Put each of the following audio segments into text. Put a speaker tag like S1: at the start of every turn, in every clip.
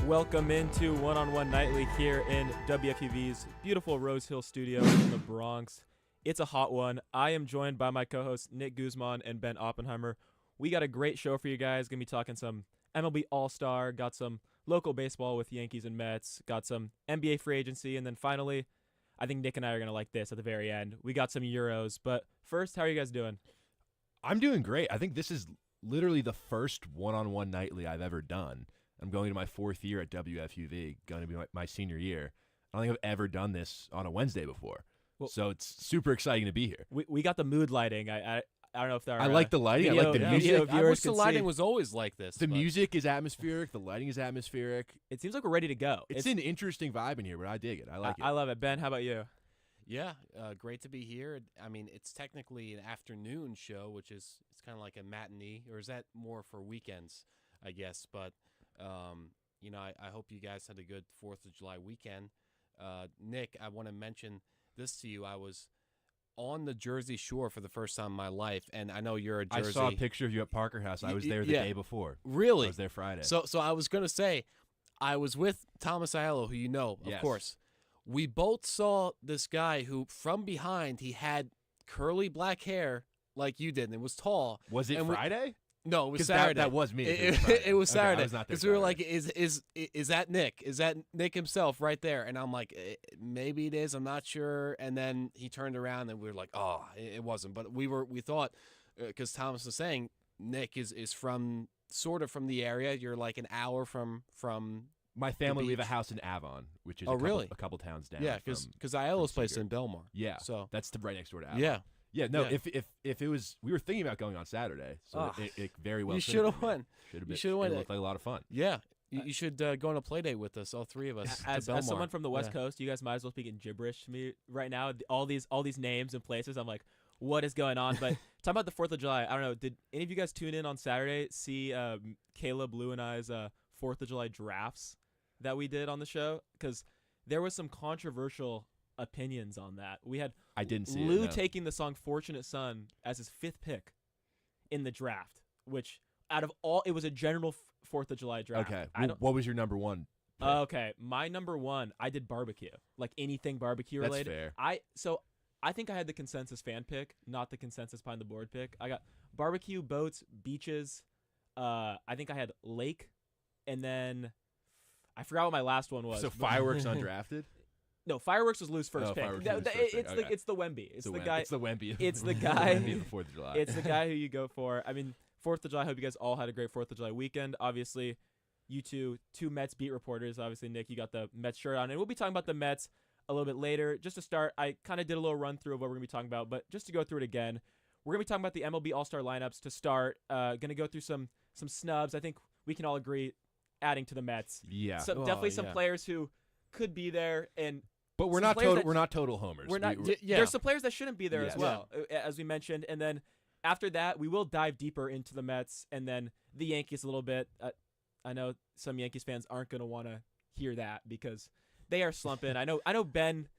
S1: Welcome into One-on-One Nightly here in WFUV's beautiful Rose Hill studio in the Bronx. It's a hot one. I am joined by my co-hosts Nick Guzman and Ben Oppenheimer. We got a great show for you guys. Going to be talking some MLB All-Star, got some local baseball with Yankees and Mets, got some NBA free agency, and then finally, I think Nick and I are going to like this at the very end. We got some Euros. But first, how are you guys doing?
S2: I'm doing great. I think this is literally the first One-on-One Nightly I've ever done. I'm going into my fourth year at WFUV, going to be my senior year. I don't think I've ever done this on a Wednesday before. Well, so it's super exciting to be here.
S1: We got the mood lighting. I don't know if there.
S2: I like the lighting. I like the music.
S3: I wish the lighting was always like this.
S2: The music is atmospheric. The lighting is atmospheric.
S1: It seems like we're ready to go.
S2: It's an interesting vibe in here, but I dig it. I like it.
S1: I love it. Ben, how about you?
S3: Yeah, great to be here. I mean, it's technically an afternoon show, which is it's kind of like a matinee, or is that more for weekends, I guess? But I hope you guys had a good 4th of July weekend. Nick, I want to mention this to you. I was on the Jersey Shore for the first time in my life, and I know you're a Jersey.
S2: I saw a picture of you at Parker House. I was there the day before.
S3: Really?
S2: I was there Friday.
S3: So I was going to say, I was with Thomas Aiello, who you know, of course. We both saw this guy who, from behind, he had curly black hair like you did, and it was tall.
S2: Was it Friday?
S3: No, it was Saturday.
S2: That was me.
S3: It was Saturday.
S2: I was not there.
S3: Because we were like, is that Nick? Is that Nick himself right there? And I'm like, maybe it is. I'm not sure. And then he turned around and we were like, oh, it wasn't. But we thought, because Thomas was saying, Nick is from sort of from the area. You're like an hour from.
S2: My family, we have a house in Avon, which is a couple towns down.
S3: Yeah, because Aiello's place is in Belmar.
S2: Yeah,
S3: so
S2: that's right next door to Avon.
S3: Yeah.
S2: Yeah, no. Yeah. If it was, we were thinking about going on Saturday, so it very well.
S3: You should have went.
S2: You should have went. It looked like a lot of fun.
S3: Yeah, you should go on a play date with us, all three of us.
S1: As someone from the West Coast, you guys might as well speak in gibberish to me right now. All these names and places, I'm like, what is going on? But talking about the 4th of July, I don't know. Did any of you guys tune in on Saturday? See Caleb, Lou, and I's 4th of July drafts that we did on the show? Because there was some controversial opinions on that. We had Lou taking the song Fortunate Son as his 5th pick in the draft, which out of all, it was a general 4th of July draft.
S2: Okay. What was your number one pick?
S1: Okay. My number one, I did barbecue. Like anything barbecue related.
S2: That's fair.
S1: I think I had the consensus fan pick, not the consensus behind the board pick. I got barbecue, boats, beaches. I think I had lake, and then I forgot what my last one was.
S2: So fireworks undrafted?
S1: No, fireworks was Lou's first pick. It's the Wemby. It's the guy.
S2: It's the Wemby.
S1: It's the guy.
S2: Wemby of the 4th of July.
S1: It's the guy who you go for. I mean, 4th of July. I hope you guys all had a great 4th of July weekend. Obviously, you two Mets beat reporters. Obviously, Nick, you got the Mets shirt on, and we'll be talking about the Mets a little bit later. Just to start, I kind of did a little run through of what we're gonna be talking about, but just to go through it again, we're gonna be talking about the MLB All-Star lineups to start. Gonna go through some snubs. I think we can all agree, adding to the Mets.
S2: Yeah.
S1: So definitely some players who could be there, and
S2: but we're not total homers.
S1: We're not. There's some players that shouldn't be there as well, as we mentioned. And then after that, we will dive deeper into the Mets and then the Yankees a little bit. I know some Yankees fans aren't going to want to hear that because they are slumping. I know Ben,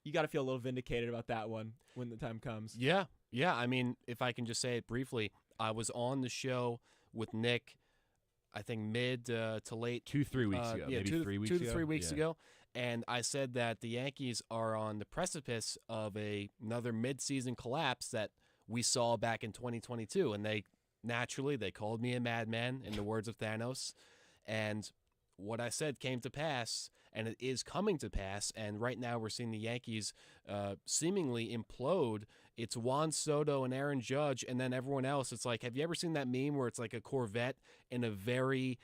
S1: you got to feel a little vindicated about that one when the time comes.
S3: Yeah. I mean, if I can just say it briefly, I was on the show with Nick, I think mid to late
S2: 2-3 weeks ago. Maybe 3 weeks ago.
S3: 2 to 3 weeks ago. And I said that the Yankees are on the precipice of another midseason collapse that we saw back in 2022. And they called me a madman, in the words of Thanos. And what I said came to pass, and it is coming to pass. And right now we're seeing the Yankees seemingly implode. It's Juan Soto and Aaron Judge, and then everyone else. It's like, have you ever seen that meme where it's like a Corvette in a very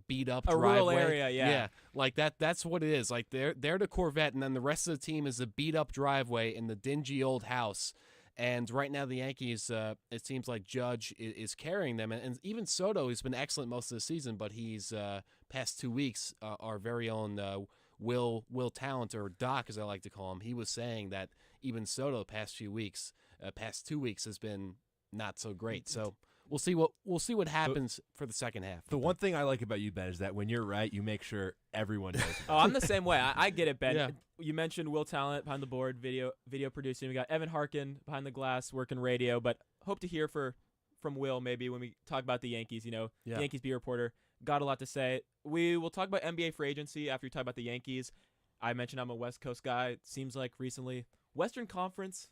S3: beat up driveway?
S1: Rural area, yeah.
S3: Like that. That's what it is. Like they're the Corvette, and then the rest of the team is a beat up driveway in the dingy old house. And right now the Yankees, it seems like Judge is carrying them. And even Soto has been excellent most of the season, but he's past 2 weeks, our very own Will Talent, or Doc as I like to call him, he was saying that even Soto past 2 weeks has been not so great. So we'll see what happens for the second half.
S2: The one thing I like about you, Ben, is that when you're right, you make sure everyone knows.
S1: I'm the same way. I get it, Ben. Yeah. You mentioned Will Talent behind the board, video producing. We got Evan Harkin behind the glass working radio, but hope to hear from Will maybe when we talk about the Yankees. The Yankees beat reporter. got a lot to say. We will talk about NBA free agency after we talk about the Yankees. I mentioned I'm a West Coast guy. It seems like recently Western Conference,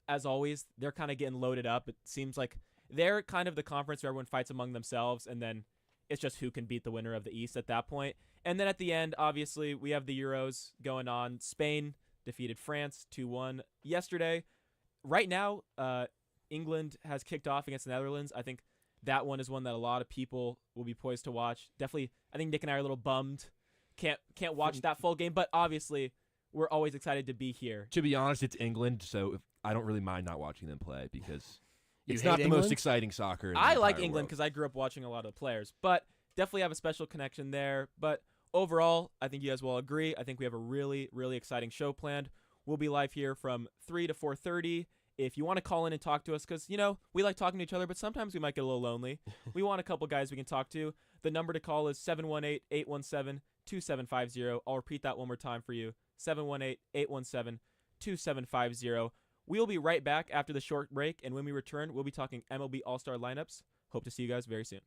S1: as always, they're kind of getting loaded up. It seems like they're kind of the conference where everyone fights among themselves, and then it's just who can beat the winner of the East at that point. And then at the end, obviously, we have the Euros going on. Spain defeated France 2-1 yesterday. Right now, England has kicked off against the Netherlands. I think that one is one that a lot of people will be poised to watch. Definitely, I think Nick and I are a little bummed. Can't watch that full game, but obviously, we're always excited to be here.
S2: To be honest, it's England, so I don't really mind not watching them play because
S3: You
S2: it's
S3: hate
S2: not the
S3: England?
S2: most exciting soccer. In the
S1: I like
S2: entire
S1: England
S2: world.
S1: because I grew up watching a lot of the players, but definitely have a special connection there. But overall, I think you guys will agree. I think we have a really, really exciting show planned. We'll be live here from 3 to 4:30. If you want to call in and talk to us, because, we like talking to each other, but sometimes we might get a little lonely. We want a couple guys we can talk to. The number to call is 718-817-2750. I'll repeat that one more time for you. 718-817-2750. We'll be right back after the short break, and when we return, we'll be talking MLB All-Star lineups. Hope to see you guys very soon.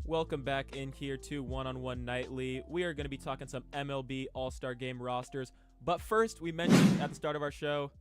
S1: Welcome back in here to One-on-One Nightly. We are going to be talking some MLB All-Star Game rosters. But first, we mentioned at the start of our show,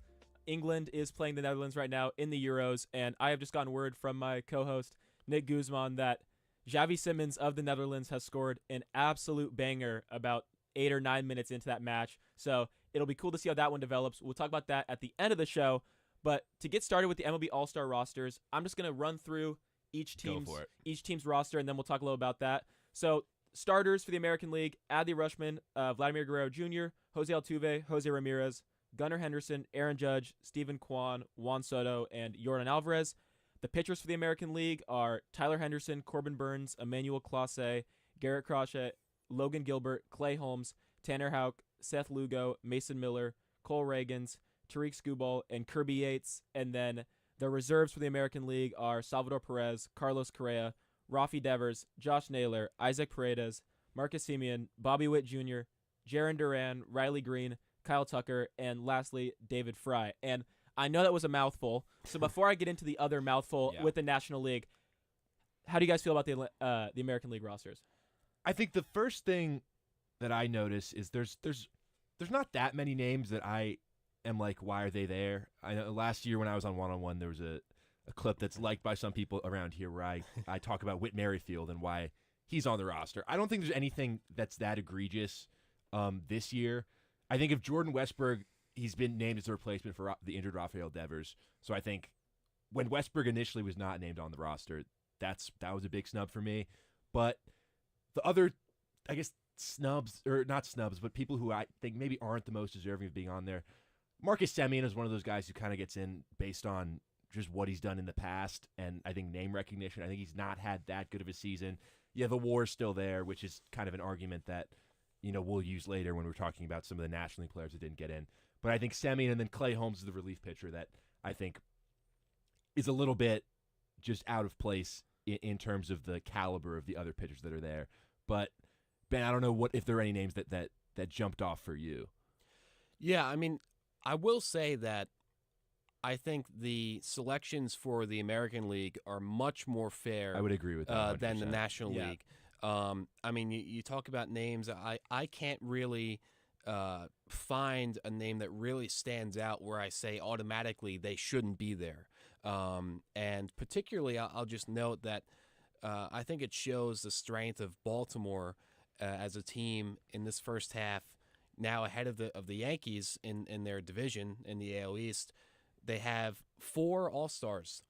S1: England is playing the Netherlands right now in the Euros. And I have just gotten word from my co-host, Nick Guzman, that Xavi Simons of the Netherlands has scored an absolute banger about 8 or 9 minutes into that match. So it'll be cool to see how that one develops. We'll talk about that at the end of the show. But to get started with the MLB All-Star rosters, I'm just going to run through each team's roster, and then we'll talk a little about that. So starters for the American League: Adley Rutschman, Vladimir Guerrero Jr., Jose Altuve, Jose Ramirez, Gunnar Henderson, Aaron Judge, Stephen Kwan, Juan Soto, and Yordan Alvarez. The pitchers for the American League are Tyler Henderson, Corbin Burns, Emmanuel Clase, Garrett Crochet, Logan Gilbert, Clay Holmes, Tanner Houck, Seth Lugo, Mason Miller, Cole Reagans, Tariq Skubal, and Kirby Yates. And then the reserves for the American League are Salvador Perez, Carlos Correa, Rafi Devers, Josh Naylor, Isaac Paredes, Marcus Semien, Bobby Witt Jr., Jarren Duran, Riley Green, Kyle Tucker, and lastly, David Fry. And I know that was a mouthful, so before I get into the other mouthful with the National League, how do you guys feel about the American League rosters?
S2: I think the first thing that I notice is there's not that many names that I am like, why are they there? I know last year when I was on One-on-One, there was a clip that's liked by some people around here where I talk about Whit Merrifield and why he's on the roster. I don't think there's anything that's that egregious this year. I think if Jordan Westburg, he's been named as the replacement for the injured Rafael Devers. So I think when Westburg initially was not named on the roster, that was a big snub for me. But the other, I guess, snubs, or not snubs, but people who I think maybe aren't the most deserving of being on there, Marcus Semien is one of those guys who kind of gets in based on just what he's done in the past, and I think name recognition. I think he's not had that good of a season. Yeah, the war is still there, which is kind of an argument that we'll use later when we're talking about some of the National League players that didn't get in. But I think Semien and then Clay Holmes is the relief pitcher that I think is a little bit just out of place in terms of the caliber of the other pitchers that are there. But Ben, I don't know if there are any names that jumped off for you.
S3: Yeah, I mean, I will say that I think the selections for the American League are much more fair.
S2: I would agree with that
S3: than the
S2: 100%.
S3: National
S1: Yeah.
S3: League. I mean, you talk about names. I can't really find a name that really stands out where I say automatically they shouldn't be there. And particularly, I'll just note that I think it shows the strength of Baltimore as a team in this first half. Now ahead of the Yankees in their division in the AL East, they have 4 All-Stars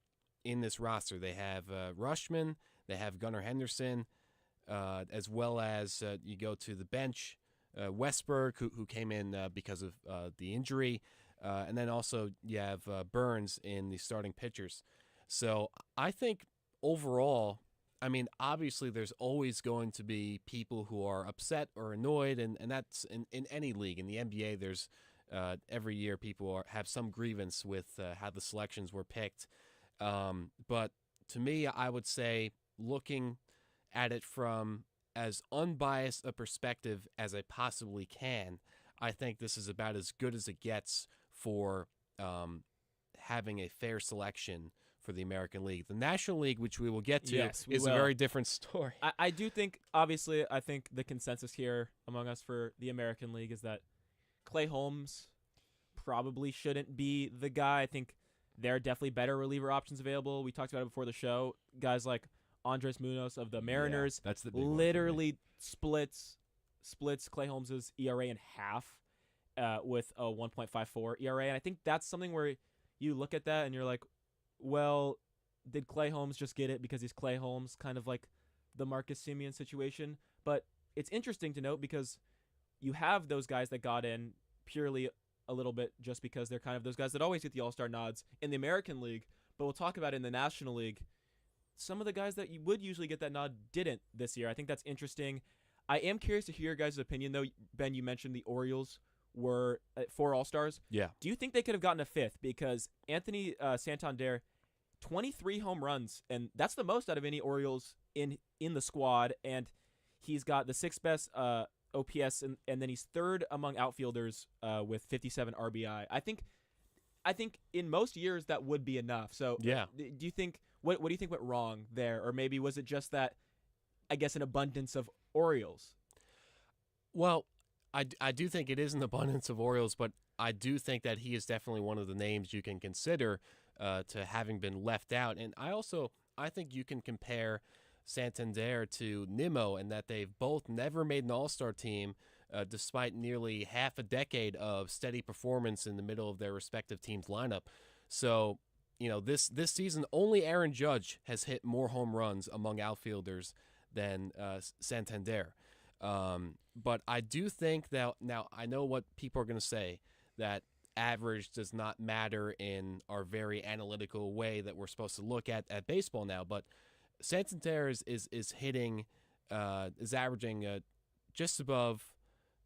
S3: in this roster. They have Rushman, they have Gunnar Henderson, as well as you go to the bench, Westberg, who came in because of the injury, and then also you have Burns in the starting pitchers. So I think overall, I mean, obviously there's always going to be people who are upset or annoyed, and that's in any league. In the NBA, there's every year people have some grievance with how the selections were picked. But to me, I would say, looking at it from as unbiased a perspective as I possibly can, I think this is about as good as it gets for having a fair selection for the American League. The National League, which we will get to,
S1: Yes, we
S3: is a
S1: will.
S3: very different story.
S1: I do think, obviously, I think the consensus here among us for the American League is that Clay Holmes probably shouldn't be the guy. I think there are definitely better reliever options available. We talked about it before the show. Guys like Andres Munoz of the Mariners
S2: that's the big one for me.
S1: literally splits Clay Holmes's ERA in half with a 1.54 ERA. And I think that's something where you look at that and you're like, well, did Clay Holmes just get it because he's Clay Holmes, kind of like the Marcus Semien situation? But it's interesting to note because you have those guys that got in purely a little bit just because they're kind of those guys that always get the All-Star nods in the American League. But we'll talk about it in the National League. Some of the guys that you would usually get that nod didn't this year. I think that's interesting. I am curious to hear your guys' opinion, though. Ben, you mentioned the Orioles were 4 All-Stars.
S3: Yeah.
S1: Do you think they could have gotten a 5th? Because Anthony Santander, 23 home runs, and that's the most out of any Orioles in the squad, and he's got the 6th best OPS, and then he's 3rd among outfielders with 57 RBI. I think in most years that would be enough. So
S3: Yeah.
S1: do you think what do you think went wrong there, or maybe was it just that, I guess, an abundance of Orioles?
S3: Well, I do think it is an abundance of Orioles, but I do think that he is definitely one of the names you can consider to having been left out. And I think you can compare Santander to Nimmo in that they've both never made an All-Star team despite nearly half a decade of steady performance in the middle of their respective team's lineup. So, this season, only Aaron Judge has hit more home runs among outfielders than Santander. But I do think that, now I know what people are going to say, that average does not matter in our very analytical way that we're supposed to look at baseball now, but Santander is hitting, is averaging just above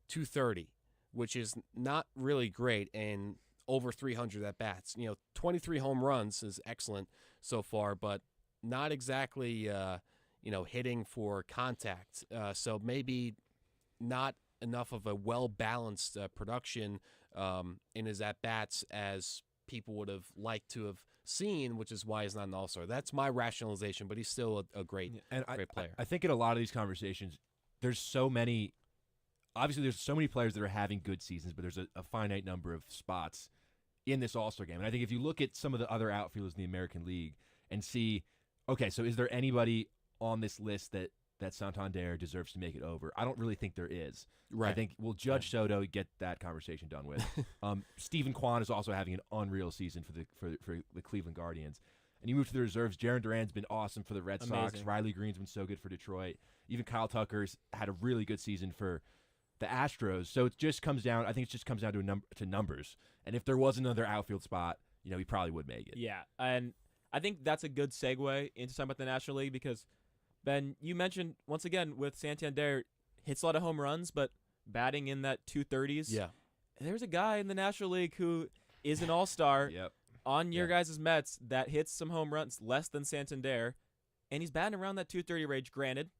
S3: 230, which is not really great, and over 300 at bats. 23 home runs is excellent so far, but not exactly hitting for contact. So maybe not enough of a well-balanced production in his at-bats as people would have liked to have seen, which is why he's not an All-Star. That's my rationalization, but he's still a great player.
S2: I think in a lot of these conversations, there's so many players that are having good seasons, but there's a finite number of spots in this All-Star game. And I think if you look at some of the other outfielders in the American League and see, okay, so is there anybody on this list that Santander deserves to make it over? I don't really think there is.
S3: Right.
S2: I think we'll Judge Soto get that conversation done with. Stephen Kwan is also having an unreal season for the Cleveland Guardians. And you move to the reserves. Jaron Duran's been awesome for the Red Sox.
S1: Amazing.
S2: Riley Green's been so good for Detroit. Even Kyle Tucker's had a really good season for the Astros. So it just comes down. I think it just comes down to numbers. And if there was another outfield spot, he probably would make it.
S1: Yeah, and I think that's a good segue into talking about the National League because, Ben, you mentioned, once again, with Santander, hits a lot of home runs, but batting in that 230s.
S3: Yeah.
S1: There's a guy in the National League who is an All-Star
S2: Yep.
S1: on your guys' Mets that hits some home runs less than Santander, and he's batting around that 230 range. Granted,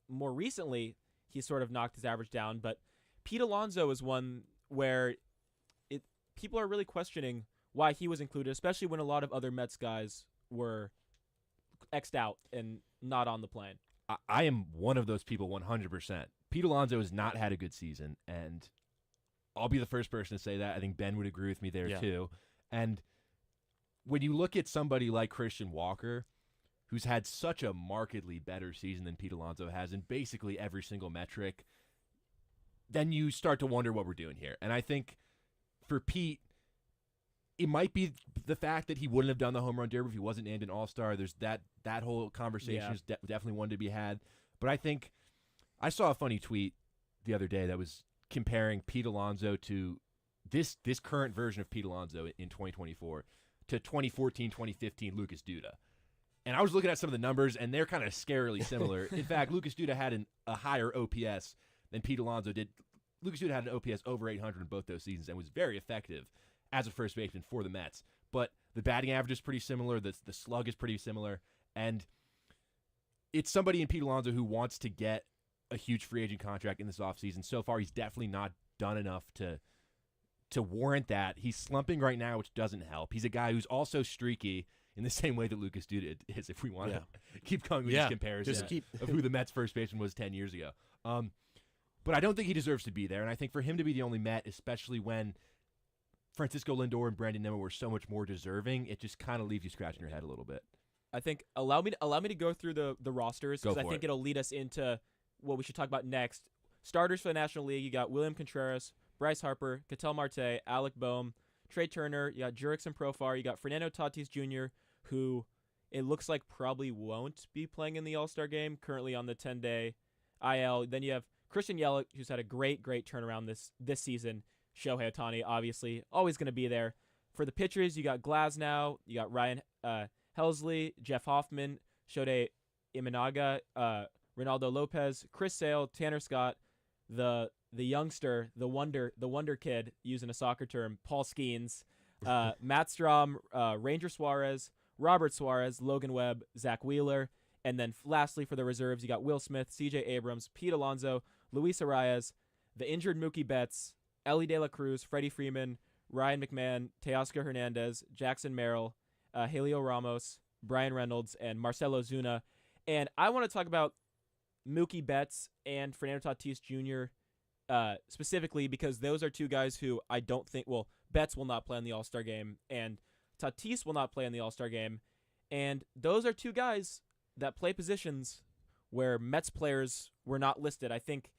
S1: more recently, he sort of knocked his average down, but Pete Alonso is one where people are really questioning why he was included, especially when a lot of other Mets guys were X'd out and not on the plane.
S2: I am one of those people 100%. Pete Alonso has not had a good season, and I'll be the first person to say that. I think Ben would agree with me there too. And when you look at somebody like Christian Walker, who's had such a markedly better season than Pete Alonso has in basically every single metric, then you start to wonder what we're doing here. And I think for Pete, it might be the fact that he wouldn't have done the home run derby if he wasn't named an All-Star. There's that whole conversation is definitely one to be had. But I think I saw a funny tweet the other day that was comparing Pete Alonso to this current version of Pete Alonso in 2024 to 2014, 2015 Lucas Duda. And I was looking at some of the numbers, and they're kind of scarily similar. In fact, Lucas Duda had a higher OPS than Pete Alonso did. Lucas Duda had an OPS over 800 in both those seasons and was very effective as a first baseman for the Mets. But the batting average is pretty similar. The slug is pretty similar. And it's somebody in Pete Alonso who wants to get a huge free agent contract in this offseason. So far, he's definitely not done enough to warrant that. He's slumping right now, which doesn't help. He's a guy who's also streaky in the same way that Lucas Duda is, if we want to keep going with these comparisons of who the Mets first baseman was 10 years ago. But I don't think he deserves to be there, and I think for him to be the only Met, especially when Francisco Lindor and Brandon Nimmo were so much more deserving, it just kind of leaves you scratching your head a little bit.
S1: I think allow me to go through the rosters, because I think it'll lead us into what we should talk about next. Starters for the National League, you got William Contreras, Bryce Harper, Ketel Marte, Alec Boehm, Trey Turner, you got Jurickson Profar, you got Fernando Tatis Jr., who it looks like probably won't be playing in the All-Star game, currently on the 10-day IL. Then you have Christian Yelich, who's had a great turnaround this season. Shohei Ohtani, obviously, always going to be there. For the pitchers, you got Glasnow, you got Ryan Helsley, Jeff Hoffman, Shode Imanaga, Ronaldo Lopez, Chris Sale, Tanner Scott, the youngster, the wonder kid, using a soccer term, Paul Skeens, Matt Strom, Ranger Suarez, Robert Suarez, Logan Webb, Zach Wheeler, and then lastly for the reserves, you got Will Smith, C.J. Abrams, Pete Alonso, Luis Arias, the injured Mookie Betts, Ellie De La Cruz, Freddie Freeman, Ryan McMahon, Teoscar Hernandez, Jackson Merrill, Helio Ramos, Brian Reynolds, and Marcelo Zuna. And I want to talk about Mookie Betts and Fernando Tatis Jr. Specifically because those are two guys who I don't think, well, Betts will not play in the All-Star game, and Tatis will not play in the All-Star game. And those are two guys that play positions where Mets players were not listed. I think,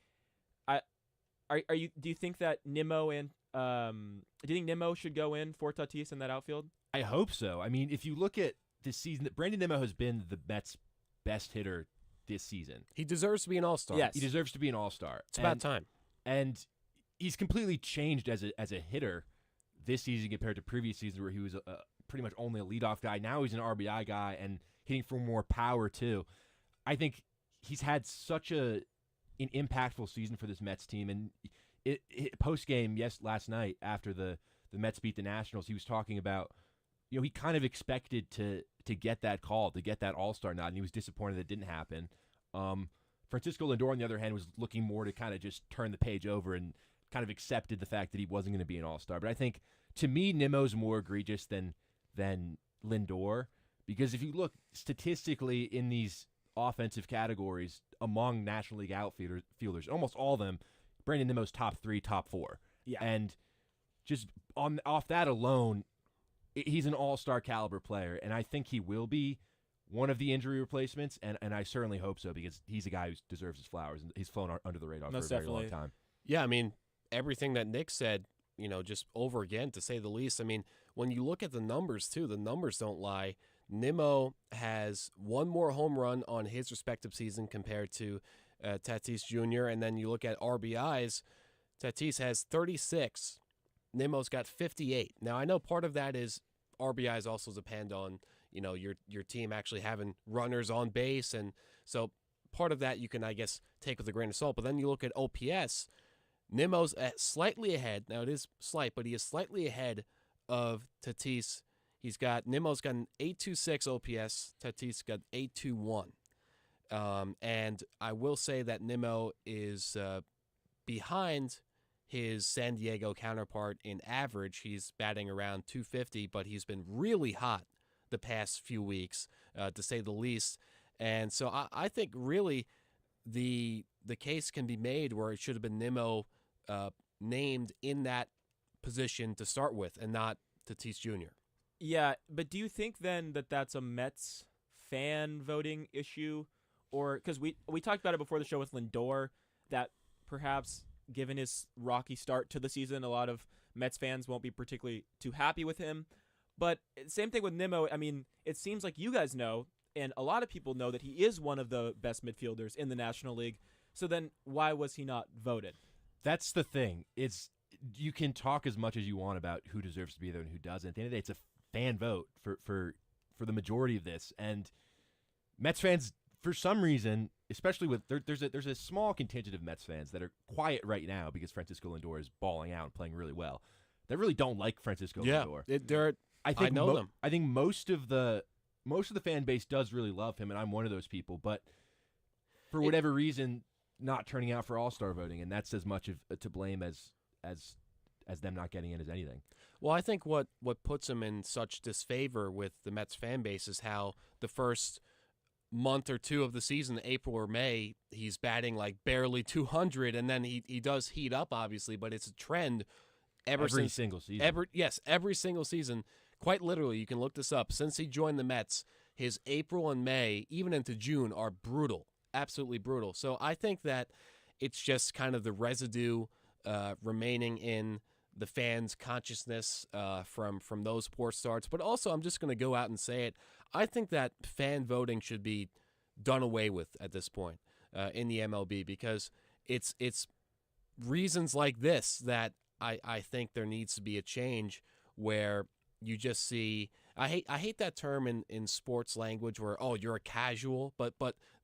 S1: do you think that Nimmo and do you think Nimmo should go in for Tatis in that outfield?
S2: I hope so. I mean, if you look at this season, that Brandon Nimmo has been the Mets' best hitter this season.
S3: He deserves to be an All-Star.
S1: Yes.
S2: He deserves to be an All-Star.
S3: It's about time.
S2: And he's completely changed as a hitter this season compared to previous seasons where he was pretty much only a leadoff guy. Now he's an RBI guy and hitting for more power too. I think he's had such an impactful season for this Mets team. And post game, last night after the Mets beat the Nationals, he was talking about, he kind of expected to get that call, to get that All-Star nod, and he was disappointed that it didn't happen. Francisco Lindor, on the other hand, was looking more to kind of just turn the page over and kind of accepted the fact that he wasn't going to be an All-Star. But I think, to me, Nimmo's more egregious than Lindor, because if you look statistically in these offensive categories among National League outfielders, almost all of them, Brandon Nimmo's top 3, top 4.
S1: Yeah.
S2: And just off that alone, he's an all-star caliber player, and I think he will be one of the injury replacements, and I certainly hope so, because he's a guy who deserves his flowers, and he's flown under the radar
S1: Most
S2: for a very
S1: definitely.
S2: long time.
S3: Yeah, I mean, everything that Nick said, just over again, to say the least. I mean, when you look at the numbers, too, the numbers don't lie. Nimmo has one more home run on his respective season compared to Tatis Jr., and then you look at RBIs, Tatis has 36. Nimmo's got 58. Now, I know part of that is RBIs also depend on, your team actually having runners on base, and so part of that you can, I guess, take with a grain of salt. But then you look at OPS, Nimmo's slightly ahead. Now, it is slight, but he is slightly ahead of Tatis. Nimmo's got an 8.26 OPS. Tatis got 8.21. And I will say that Nimmo is behind his San Diego counterpart in average. He's batting around 250, but he's been really hot the past few weeks, to say the least. And so I think really the case can be made where it should have been Nimmo named in that position to start with and not Tatis Jr.
S1: Yeah, but do you think then that that's a Mets fan voting issue? Or because we talked about it before the show with Lindor, that perhaps given his rocky start to the season, a lot of Mets fans won't be particularly too happy with him. But same thing with Nimmo. I mean, it seems like you guys know, and a lot of people know, that he is one of the best midfielders in the National League. So then why was he not voted?
S2: That's the thing. You can talk as much as you want about who deserves to be there and who doesn't. At the end of the day, it's a fan vote for the majority of this. And Mets fans, for some reason, especially with there's a small contingent of Mets fans that are quiet right now because Francisco Lindor is balling out and playing really well. They really don't like Francisco Lindor.
S3: I know them.
S2: I think most of the fan base does really love him, and I'm one of those people. But for whatever reason, not turning out for All-Star voting, and that's as much to blame as them not getting in as anything.
S3: Well, I think what puts him in such disfavor with the Mets fan base is how the first month or two of the season, April or May, he's batting like barely 200, and then he does heat up, obviously, but it's a trend
S2: every single season.
S3: Every single season. Quite literally, you can look this up. Since he joined the Mets, his April and May, even into June, are brutal, absolutely brutal. So I think that it's just kind of the residue remaining in the fans' consciousness from those poor starts. But also, I'm just going to go out and say it. I think that fan voting should be done away with at this point in the MLB, because it's reasons like this that I think there needs to be a change where you just see. I hate that term in sports language where, oh, you're a casual, but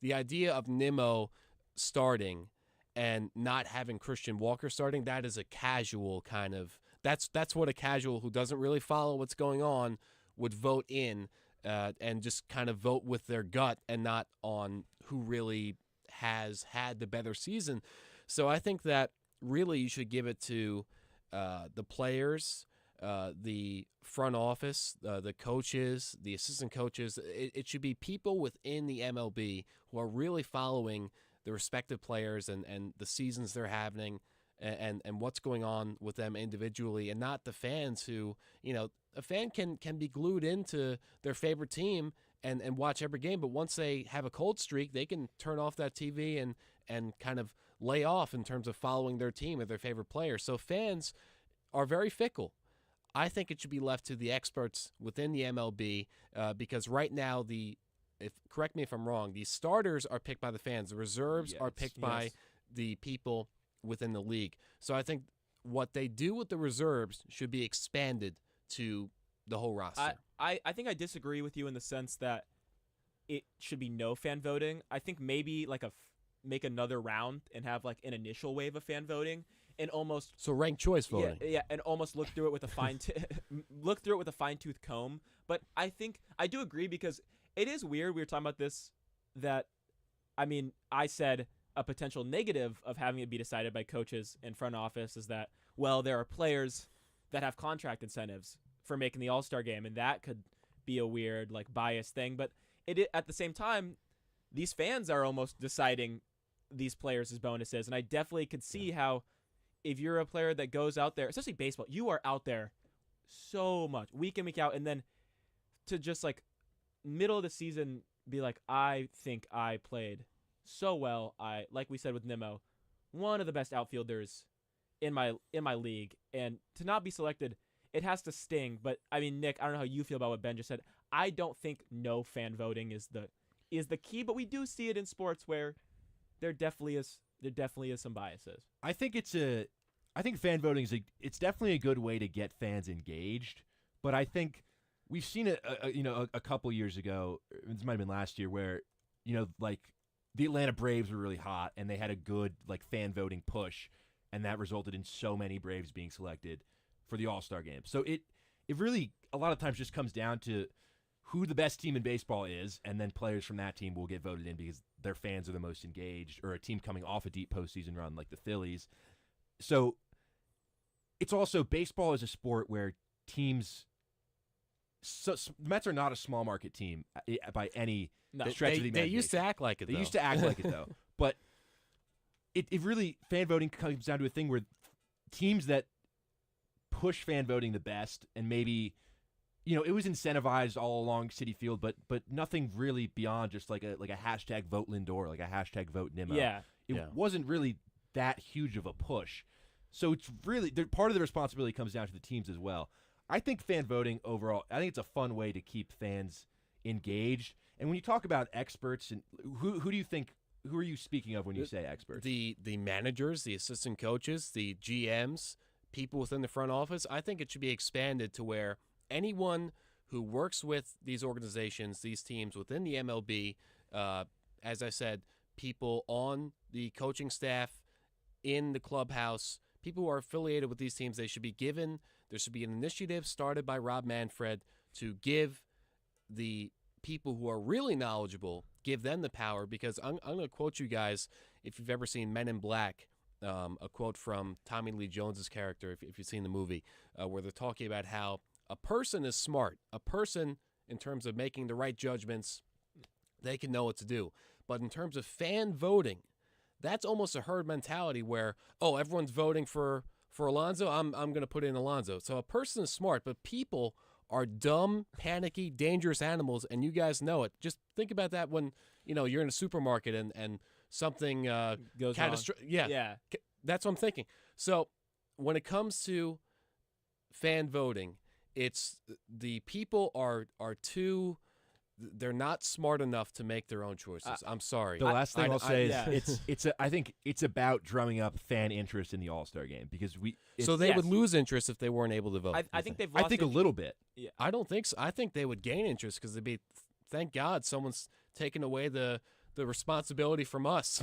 S3: the idea of Nimmo starting and not having Christian Walker starting, that is a casual kind of, that's what a casual who doesn't really follow what's going on would vote in, and just kind of vote with their gut and not on who really has had the better season. So I think that really you should give it to the players, the front office, the coaches, the assistant coaches. It should be people within the MLB who are really following the respective players and the seasons they're having and what's going on with them individually, and not the fans who, a fan can be glued into their favorite team and watch every game, but once they have a cold streak, they can turn off that TV and kind of lay off in terms of following their team or their favorite player. So fans are very fickle. I think it should be left to the experts within the MLB, because right now correct me if I'm wrong, the starters are picked by the fans. The reserves are picked by the people within the league. So I think what they do with the reserves should be expanded to the whole roster.
S1: I think I disagree with you in the sense that it should be no fan voting. I think maybe like make another round and have like an initial wave of fan voting. And almost
S3: ranked choice voting,
S1: and almost look through it with a fine-tooth comb. But I think I do agree, because it is weird. We were talking about this. That, I mean, I said a potential negative of having it be decided by coaches and front office is that, well, there are players that have contract incentives for making the All-Star game, and that could be a weird like biased thing. But at the same time, these fans are almost deciding these players as bonuses, and I definitely could see how, if you're a player that goes out there, especially baseball, you are out there so much, week in, week out, and then to just like middle of the season be like, I think I played so well. Like we said with Nimmo, one of the best outfielders in my league, and to not be selected, it has to sting. But I mean, Nick, I don't know how you feel about what Ben just said. I don't think no fan voting is the key, but we do see it in sports where there definitely is some biases.
S2: I think fan voting it's definitely a good way to get fans engaged, but I think we've seen it a couple years ago. This might have been last year, where like the Atlanta Braves were really hot and they had a good like fan voting push, and that resulted in so many Braves being selected for the All-Star game. So it really a lot of times just comes down to who the best team in baseball is, and then players from that team will get voted in because their fans are the most engaged, or a team coming off a deep postseason run like the Phillies. So it's also baseball is a sport where teams. So Mets are not a small market team by any stretch of the imagination.
S3: They used to act like it.
S2: They used to act like it though, but it really fan voting comes down to a thing where teams that push fan voting the best, and maybe it was incentivized all along Citi Field, but nothing really beyond just like a hashtag vote Lindor, like a hashtag vote Nimmo.
S1: Yeah,
S2: it wasn't really that huge of a push. So it's really part of the responsibility comes down to the teams as well. I think fan voting overall, I think it's a fun way to keep fans engaged. And when you talk about experts, and who do you think? Who are you speaking of when you say experts?
S3: The managers, the assistant coaches, the GMs, people within the front office. I think it should be expanded to where anyone who works with these organizations, these teams within the MLB, as I said, people on the coaching staff, in the clubhouse, people who are affiliated with these teams, they should be given. There should be an initiative started by Rob Manfred to give the people who are really knowledgeable, give them the power, because I'm going to quote you guys, if you've ever seen Men in Black, a quote from Tommy Lee Jones's character, if you've seen the movie, where they're talking about how a person is smart. A person, in terms of making the right judgments, they can know what to do. But in terms of fan voting, that's almost a herd mentality where, everyone's voting for Alonso, I'm going to put in Alonso. So a person is smart, but people are dumb, panicky, dangerous animals, and you guys know it. Just think about that when you're in a supermarket and something
S1: goes wrong.
S3: Yeah, that's what I'm thinking. So when it comes to fan voting, it's the people are too. They're not smart enough to make their own choices. I'm sorry.
S2: The last thing I'll say is I think it's about drumming up fan interest in the All-Star game because
S3: they would lose interest if they weren't able to vote.
S1: I think they've lost
S2: a little bit.
S1: Yeah.
S3: I don't think so. I think they would gain interest because they'd be, thank God someone's taken away the responsibility from us.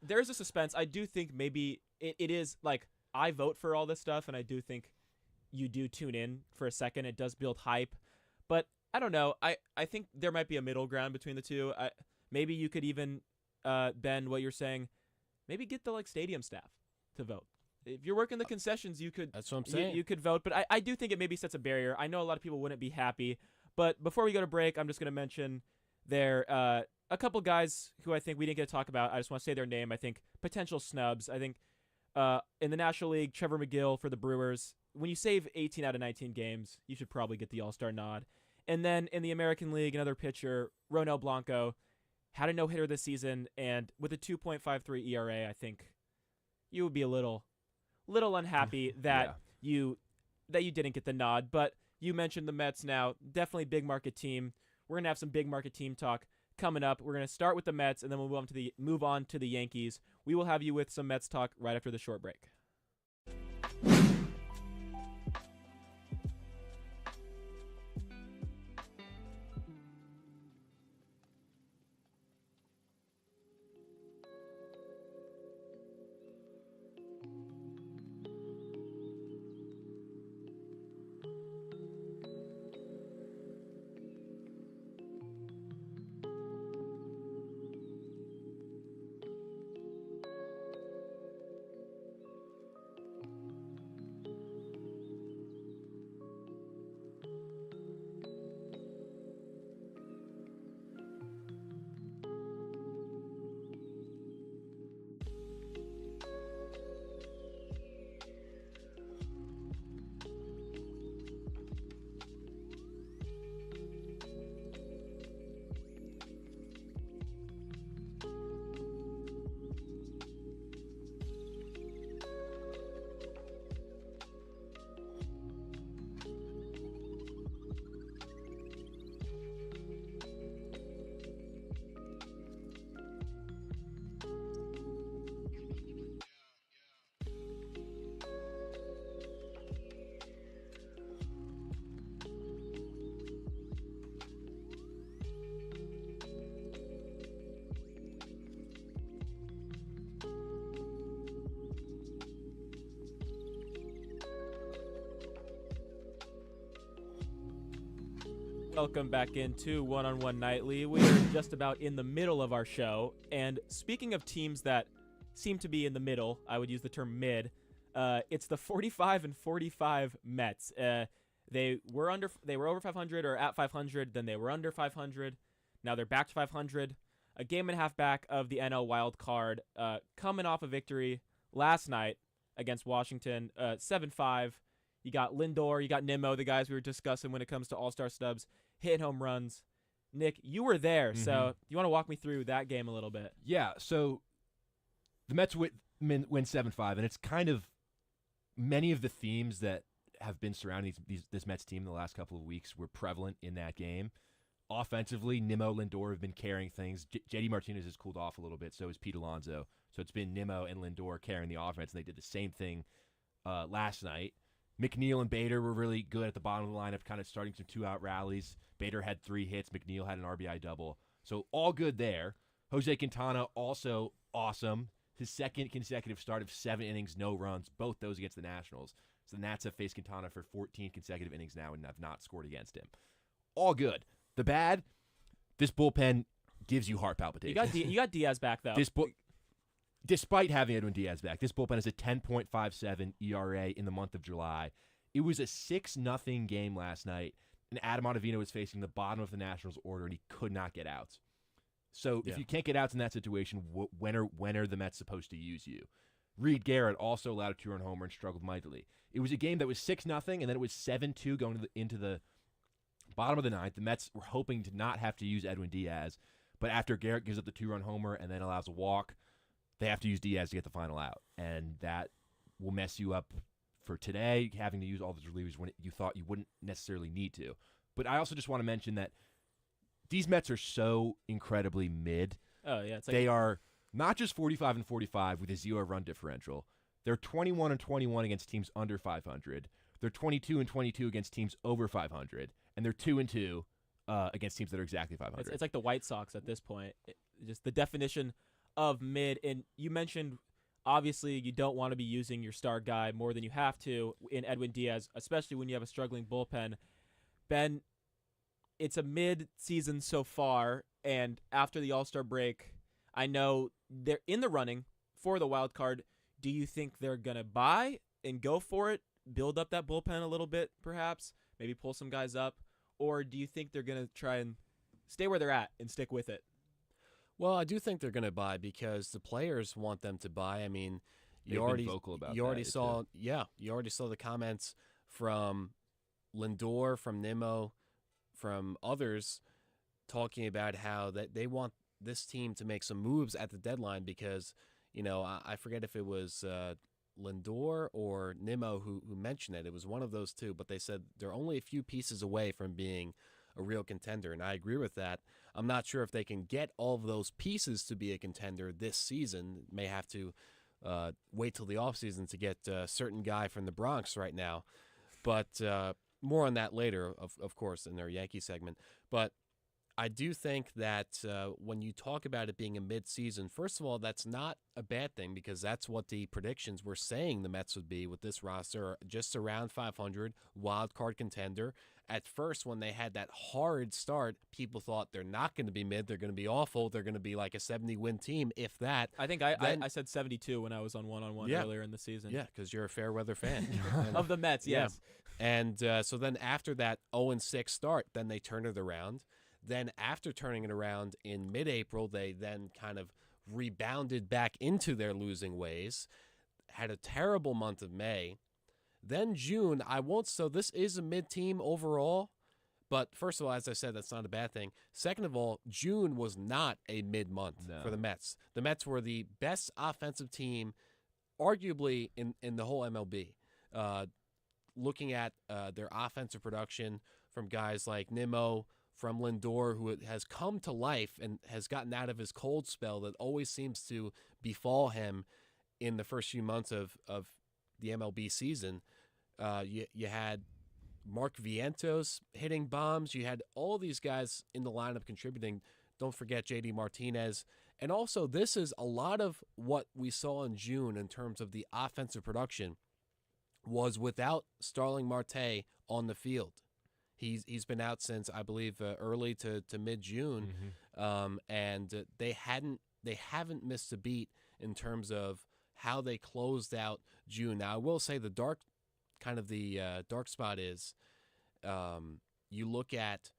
S1: There's a suspense. I do think maybe it is like I vote for all this stuff, and I do think you do tune in for a second. It does build hype, but I don't know. I think there might be a middle ground between the two. Maybe you could even, Ben, what you're saying, maybe get the stadium staff to vote. If you're working the concessions, you could.
S3: That's what I'm saying.
S1: You could vote, but I do think it maybe sets a barrier. I know a lot of people wouldn't be happy, but before we go to break, I'm just going to mention there a couple guys who I think we didn't get to talk about. I just want to say their name. I think potential snubs. I think in the National League, Trevor McGill for the Brewers. When you save 18 out of 19 games, you should probably get the All-Star nod. And then in the American League, another pitcher, Ronel Blanco, had a no-hitter this season, and with a 2.53 ERA, I think you would be a little unhappy that you didn't get the nod. But you mentioned the Mets now, definitely big market team. We're gonna have some big market team talk coming up. We're gonna start with the Mets, and then we'll move on to the Yankees. We will have you with some Mets talk right after the short break. Welcome back into One-on-One Nightly. We are just about in the middle of our show. And speaking of teams that seem to be in the middle, I would use the term mid, It's the 45-45 Mets. They were over 500 or at 500. Then they were under 500. Now they're back to 500. A game and a half back of the NL wild card. Coming off a victory last night against Washington, 7-5. You got Lindor, you got Nimmo, the guys we were discussing when it comes to All-Star stubs, hitting home runs. Nick, you were there, so you want to walk me through that game a little bit?
S2: Yeah, so the Mets win 7-5, and it's kind of many of the themes that have been surrounding this Mets team in the last couple of weeks were prevalent in that game. Offensively, Nimmo, Lindor have been carrying things. JD Martinez has cooled off a little bit, so has Pete Alonso. So it's been Nimmo and Lindor carrying the offense, and they did the same thing last night. McNeil and Bader were really good at the bottom of the lineup, kind of starting some two-out rallies. Bader had 3 hits. McNeil had an RBI double. So all good there. Jose Quintana also awesome. His second consecutive start of 7 innings, no runs, both those against the Nationals. So the Nats have faced Quintana for 14 consecutive innings now and have not scored against him. All good. The bad, this bullpen gives you heart palpitations.
S1: You got Diaz back, though.
S2: Despite having Edwin Diaz back, this bullpen is a 10.57 ERA in the month of July. It was a 6-0 game last night, and Adam Ottavino was facing the bottom of the Nationals order, and he could not get outs. So if you can't get outs in that situation, when are the Mets supposed to use you? Reed Garrett also allowed a 2-run homer and struggled mightily. It was a game that was 6-0, and then it was 7-2 going into the bottom of the ninth. The Mets were hoping to not have to use Edwin Diaz, but after Garrett gives up the 2-run homer and then allows a walk, they have to use Diaz to get the final out, and that will mess you up for today, having to use all those relievers when you thought you wouldn't necessarily need to. But I also just want to mention that these Mets are so incredibly mid.
S1: Oh, yeah.
S2: They are not just 45-45 with a 0-run differential. They're 21-21 against teams under 500. They're 22-22 against teams over 500. And they're 2-2 against teams that are exactly 500.
S1: It's like the White Sox at this point. Just the definition of mid. And you mentioned, obviously, you don't want to be using your star guy more than you have to in Edwin Diaz, especially when you have a struggling bullpen. Ben, it's a mid-season so far, and after the All-Star break, I know they're in the running for the wild card. Do you think they're going to buy and go for it, build up that bullpen a little bit, perhaps, maybe pull some guys up, or do you think they're going to try and stay where they're at and stick with it?
S3: Well, I do think they're going to buy because the players want them to buy. I mean,
S2: you already
S3: saw the comments from Lindor, from Nimmo, from others talking about how that they want this team to make some moves at the deadline because, I forget if it was Lindor or Nimmo who mentioned it. It was one of those two, but they said they're only a few pieces away from being a real contender, and I agree with that. I'm not sure if they can get all of those pieces to be a contender this season. May have to wait till the offseason to get a certain guy from the Bronx right now. But more on that later, of course, in our Yankee segment. But I do think that when you talk about it being a mid-season, first of all, that's not a bad thing because that's what the predictions were saying the Mets would be with this roster, just around 500, wild card contender. At first, when they had that horrid start, people thought they're not going to be mid, they're going to be awful, they're going to be like a 70-win team, if that.
S1: I think I said 72 when I was on one-on-one earlier in the season.
S3: Yeah, because you're a fair-weather fan.
S1: Of the Mets, yes.
S3: Yeah. And so then after that 0-6 start, then they turn it around. Then after turning it around in mid-April, they then kind of rebounded back into their losing ways, had a terrible month of May. Then June, so this is a mid-team overall, but first of all, as I said, that's not a bad thing. Second of all, June was not a mid-month for the Mets. The Mets were the best offensive team, arguably, in the whole MLB. Looking at their offensive production from guys like Nimmo, from Lindor, who has come to life and has gotten out of his cold spell that always seems to befall him in the first few months of the MLB season. You had Mark Vientos hitting bombs. You had all these guys in the lineup contributing. Don't forget JD Martinez. And also, this is a lot of what we saw in June in terms of the offensive production was without Starling Marte on the field. He's been out since, I believe, early to mid-June, and they haven't missed a beat in terms of how they closed out June. Now, I will say the dark spot is you look at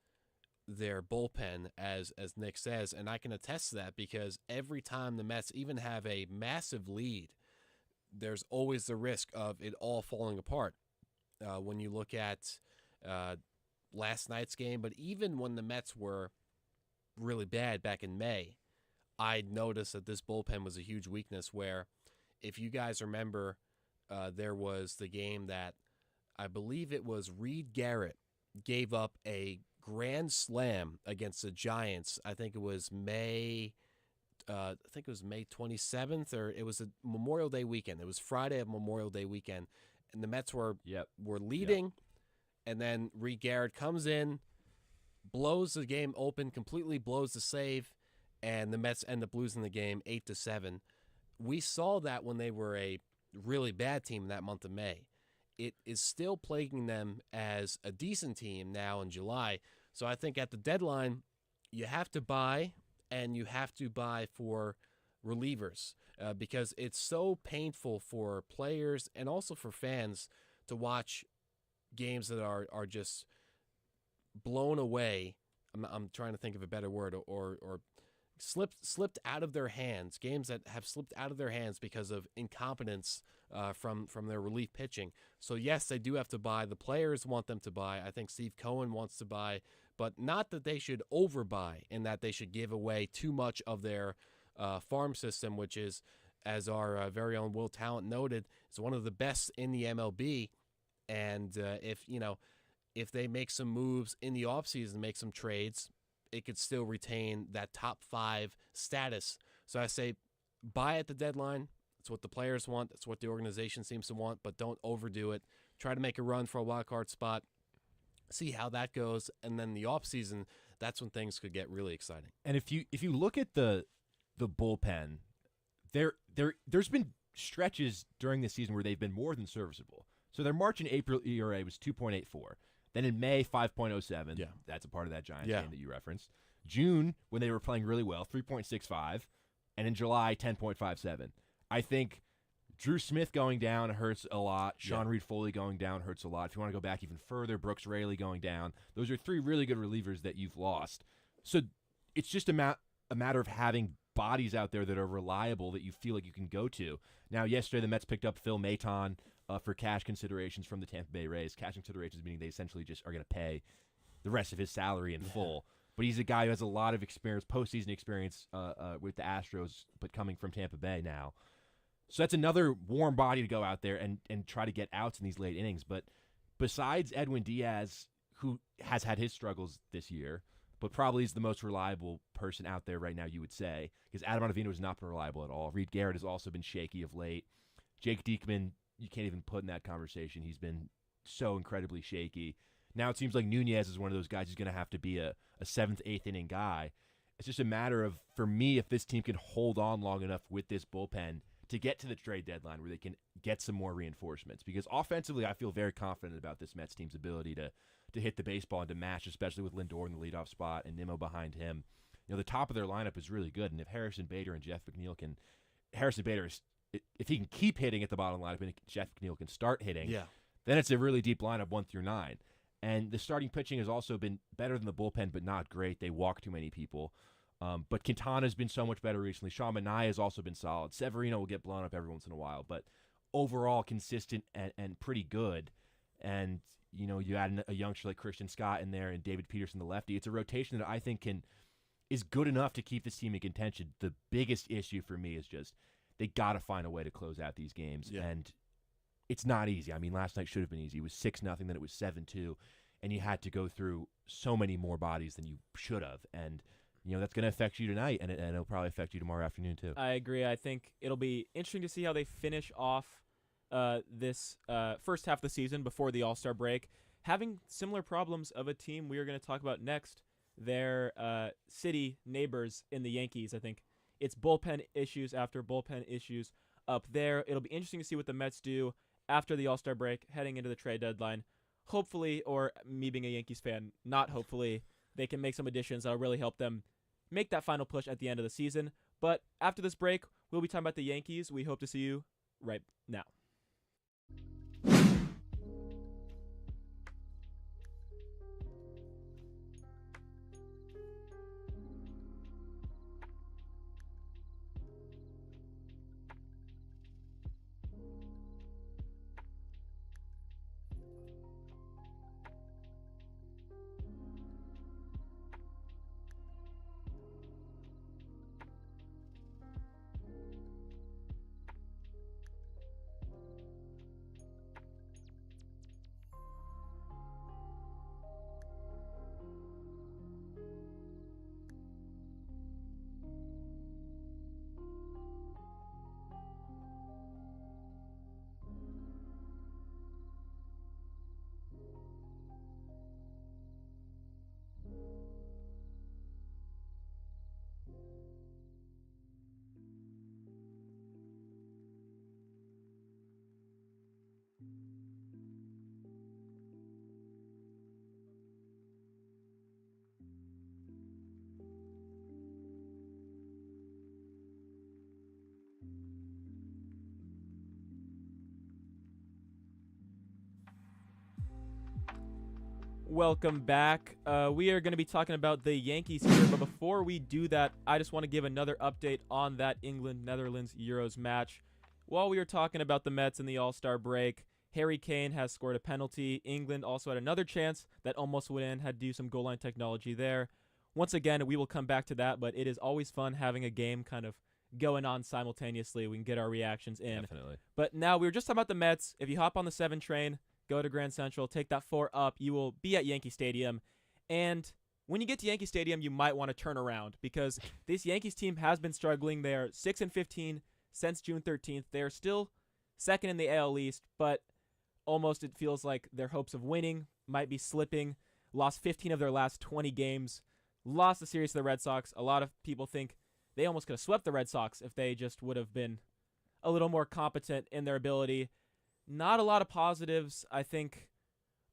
S3: their bullpen, as Nick says, and I can attest to that because every time the Mets even have a massive lead, there's always the risk of it all falling apart. When you look at last night's game, but even when the Mets were really bad back in May, I noticed that this bullpen was a huge weakness where, if you guys remember, there was the game that I believe it was Reed Garrett gave up a grand slam against the Giants. I think it was May 27th, or it was a Memorial Day weekend. It was Friday of Memorial Day weekend, and the Mets were leading, and then Reed Garrett comes in, blows the game open, completely blows the save, and the Mets end up losing the game 8-7. We saw that when they were a really bad team in that month of May. It is still plaguing them as a decent team now in July. So I think at the deadline, you have to buy, and you have to buy for relievers because it's so painful for players and also for fans to watch games that are just blown away. I'm trying to think of a better word, or slipped out of their hands, games that have slipped out of their hands because of incompetence from their relief pitching. So yes, they do have to buy. The players want them to buy. I think Steve Cohen wants to buy, but not that they should overbuy and that they should give away too much of their farm system, which is, as our very own Will Talent noted, is one of the best in the MLB. And if they make some moves in the offseason, make some trades, it could still retain that top 5 status. So I say buy at the deadline. It's what the players want. It's what the organization seems to want, but don't overdo it. Try to make a run for a wild card spot. See how that goes, and then the offseason, that's when things could get really exciting.
S2: And if you look at the bullpen, there's been stretches during the season where they've been more than serviceable. So their March and April ERA was 2.84. Then in May, 5.07.
S3: Yeah.
S2: That's a part of that Giants game that you referenced. June, when they were playing really well, 3.65. And in July, 10.57. I think Drew Smith going down hurts a lot. Sean Reed-Foley going down hurts a lot. If you want to go back even further, Brooks Raley going down. Those are 3 really good relievers that you've lost. So it's just a matter of having bodies out there that are reliable that you feel like you can go to. Now, yesterday the Mets picked up Phil Maton for cash considerations from the Tampa Bay Rays. Cash considerations meaning they essentially just are going to pay the rest of his salary in full. But he's a guy who has a lot of experience, postseason experience with the Astros, but coming from Tampa Bay now. So that's another warm body to go out there and try to get outs in these late innings. But besides Edwin Diaz, who has had his struggles this year, but probably is the most reliable person out there right now, you would say, because Adam Ottavino has not been reliable at all. Reed Garrett has also been shaky of late. Jake Diekman, you can't even put in that conversation. He's been so incredibly shaky. Now it seems like Nunez is one of those guys who's going to have to be a 7th, 8th inning guy. It's just a matter of, for me, if this team can hold on long enough with this bullpen to get to the trade deadline where they can get some more reinforcements. Because offensively, I feel very confident about this Mets team's ability to hit the baseball and to match, especially with Lindor in the leadoff spot and Nimmo behind him. You know, the top of their lineup is really good, and if Harrison Bader and Jeff McNeil can – Harrison Bader, if he can keep hitting at the bottom lineup and Jeff McNeil can start hitting, then it's a really deep lineup 1 through 9. And the starting pitching has also been better than the bullpen, but not great. They walk too many people. But Quintana's been so much better recently. Sean Manaea has also been solid. Severino will get blown up every once in a while, but overall consistent and pretty good. And, you know, you add a youngster like Christian Scott in there and David Peterson, the lefty. It's a rotation that I think is good enough to keep this team in contention. The biggest issue for me is just they got to find a way to close out these games. Yeah. And it's not easy. I mean, last night should have been easy. It was 6-0, then it was 7-2, and you had to go through so many more bodies than you should have. And you know, that's going to affect you tonight, and it'll probably affect you tomorrow afternoon, too.
S1: I agree. I think it'll be interesting to see how they finish off this first half of the season before the All-Star break. Having similar problems of a team we are going to talk about next, their city neighbors in the Yankees. I think it's bullpen issues after bullpen issues up there. It'll be interesting to see what the Mets do after the All-Star break, heading into the trade deadline. Hopefully, or me being a Yankees fan, not hopefully, they can make some additions that will really help them make that final push at the end of the season. But after this break, we'll be talking about the Yankees. We hope to see you right now. Welcome back. We are going to be talking about the Yankees here, but before we do that, I just want to give another update on that England-Netherlands Euros match. While we were talking about the Mets and the All-Star break, Harry Kane has scored a penalty. England also had another chance that almost went in, had to do some goal line technology there. Once again, we will come back to that, but it is always fun having a game kind of going on simultaneously. We can get our reactions in.
S2: Definitely.
S1: But now we were just talking about the Mets. If you hop on the 7 train, go to Grand Central, take that 4 up, you will be at Yankee Stadium. And when you get to Yankee Stadium, you might want to turn around because this Yankees team has been struggling. They are 6-15 since June 13th. They are still second in the AL East, but almost it feels like their hopes of winning might be slipping. Lost 15 of their last 20 games. Lost the series to the Red Sox. A lot of people think they almost could have swept the Red Sox if they just would have been a little more competent in their ability. Not a lot of positives. I think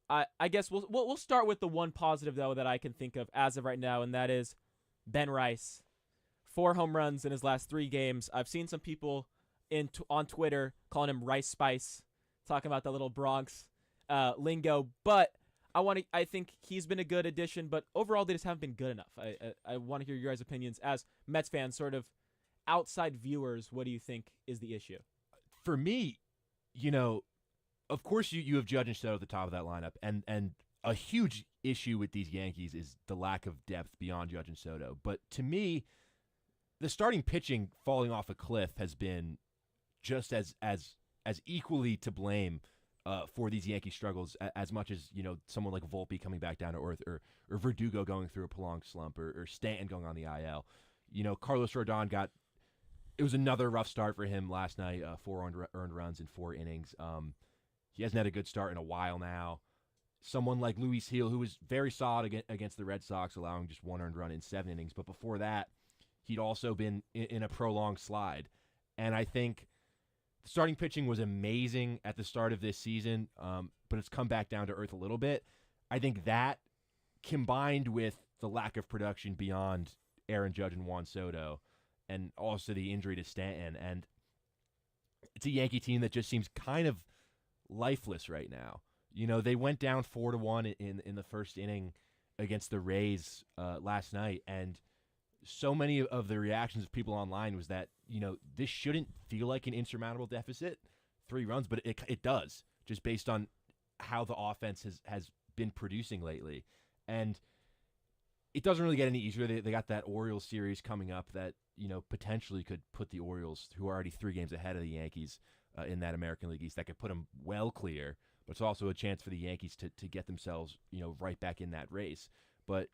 S1: I guess we'll start with the one positive though that I can think of as of right now, and that is Ben Rice. 4 home runs in his last 3 games. I've seen some people on Twitter calling him Rice Spice, talking about the little Bronx lingo, but I think he's been a good addition, but overall they just haven't been good enough. I want to hear your guys' opinions as Mets fans, sort of outside viewers. What do you think is the issue?
S2: For me, of course you have Judge and Soto at the top of that lineup, and a huge issue with these Yankees is the lack of depth beyond Judge and Soto. But to me, the starting pitching falling off a cliff has been just as equally to blame for these Yankee struggles as much as someone like Volpe coming back down to earth, or Verdugo going through a prolonged slump, or Stanton going on the IL. Carlos Rodon it was another rough start for him last night. 4 earned runs in 4 innings. He hasn't had a good start in a while now. Someone like Luis Gil, who was very solid against the Red Sox, allowing just 1 earned run in 7 innings. But before that, he'd also been in a prolonged slide. And I think the starting pitching was amazing at the start of this season, but it's come back down to earth a little bit. I think that, combined with the lack of production beyond Aaron Judge and Juan Soto, and also the injury to Stanton, and it's a Yankee team that just seems kind of lifeless right now. They went down 4-1 in the first inning against the Rays last night, and so many of the reactions of people online was that this shouldn't feel like an insurmountable deficit, 3 runs, but it does, just based on how the offense has been producing lately. And it doesn't really get any easier. They got that Orioles series coming up that potentially could put the Orioles, who are already 3 games ahead of the Yankees in that American League East, that could put them well clear. But it's also a chance for the Yankees to get themselves right back in that race. But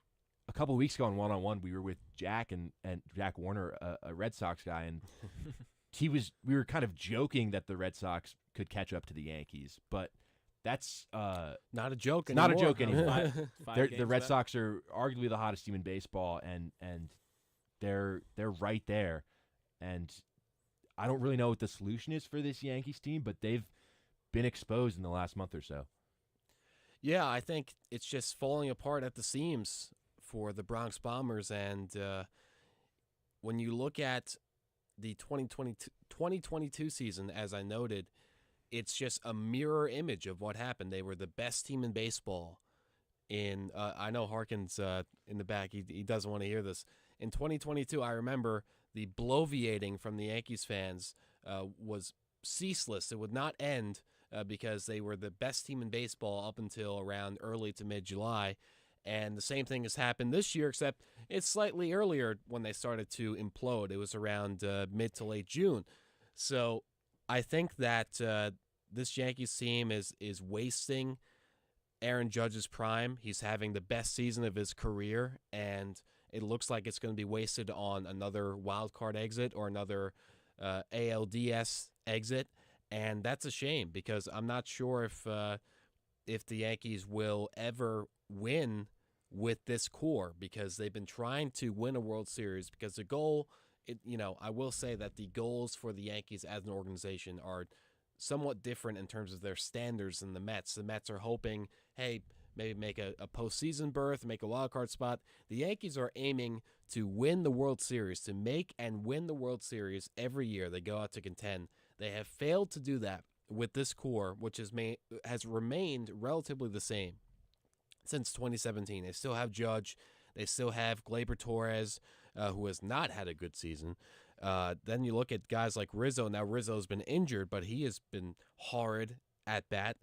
S2: a couple of weeks ago on one-on-one, we were with Jack and Jack Warner, a Red Sox guy, and we were kind of joking that the Red Sox could catch up to the Yankees, but that's
S3: not a joke
S2: anymore.
S3: Not a joke
S2: anymore. The Red Sox are arguably the hottest team in baseball, and they're right there. And I don't really know what the solution is for this Yankees team, but they've been exposed in the last month or so.
S3: Yeah, I think it's just falling apart at the seams for the Bronx Bombers. And when you look at the 2022 season, as I noted, it's just a mirror image of what happened. They were the best team in baseball. I know Harkin's in the back. He doesn't want to hear this. In 2022, I remember the bloviating from the Yankees fans was ceaseless. It would not end because they were the best team in baseball up until around early to mid-July. And the same thing has happened this year, except it's slightly earlier when they started to implode. It was around mid to late June. So I think that this Yankees team is wasting Aaron Judge's prime. He's having the best season of his career, and it looks like it's going to be wasted on another wild card exit or another ALDS exit. And that's a shame because I'm not sure if the Yankees will ever win with this core, because they've been trying to win a World Series, because the goal, I will say that the goals for the Yankees as an organization are somewhat different in terms of their standards than the Mets. The Mets are hoping, hey, maybe make a postseason berth, make a wild card spot. The Yankees are aiming to win the World Series, to make and win the World Series every year they go out to contend. They have failed to do that with this core, which has remained relatively the same since 2017. They still have Judge. They still have Gleyber Torres, who has not had a good season. Then you look at guys like Rizzo. Now, Rizzo's been injured, but he has been horrid at bat.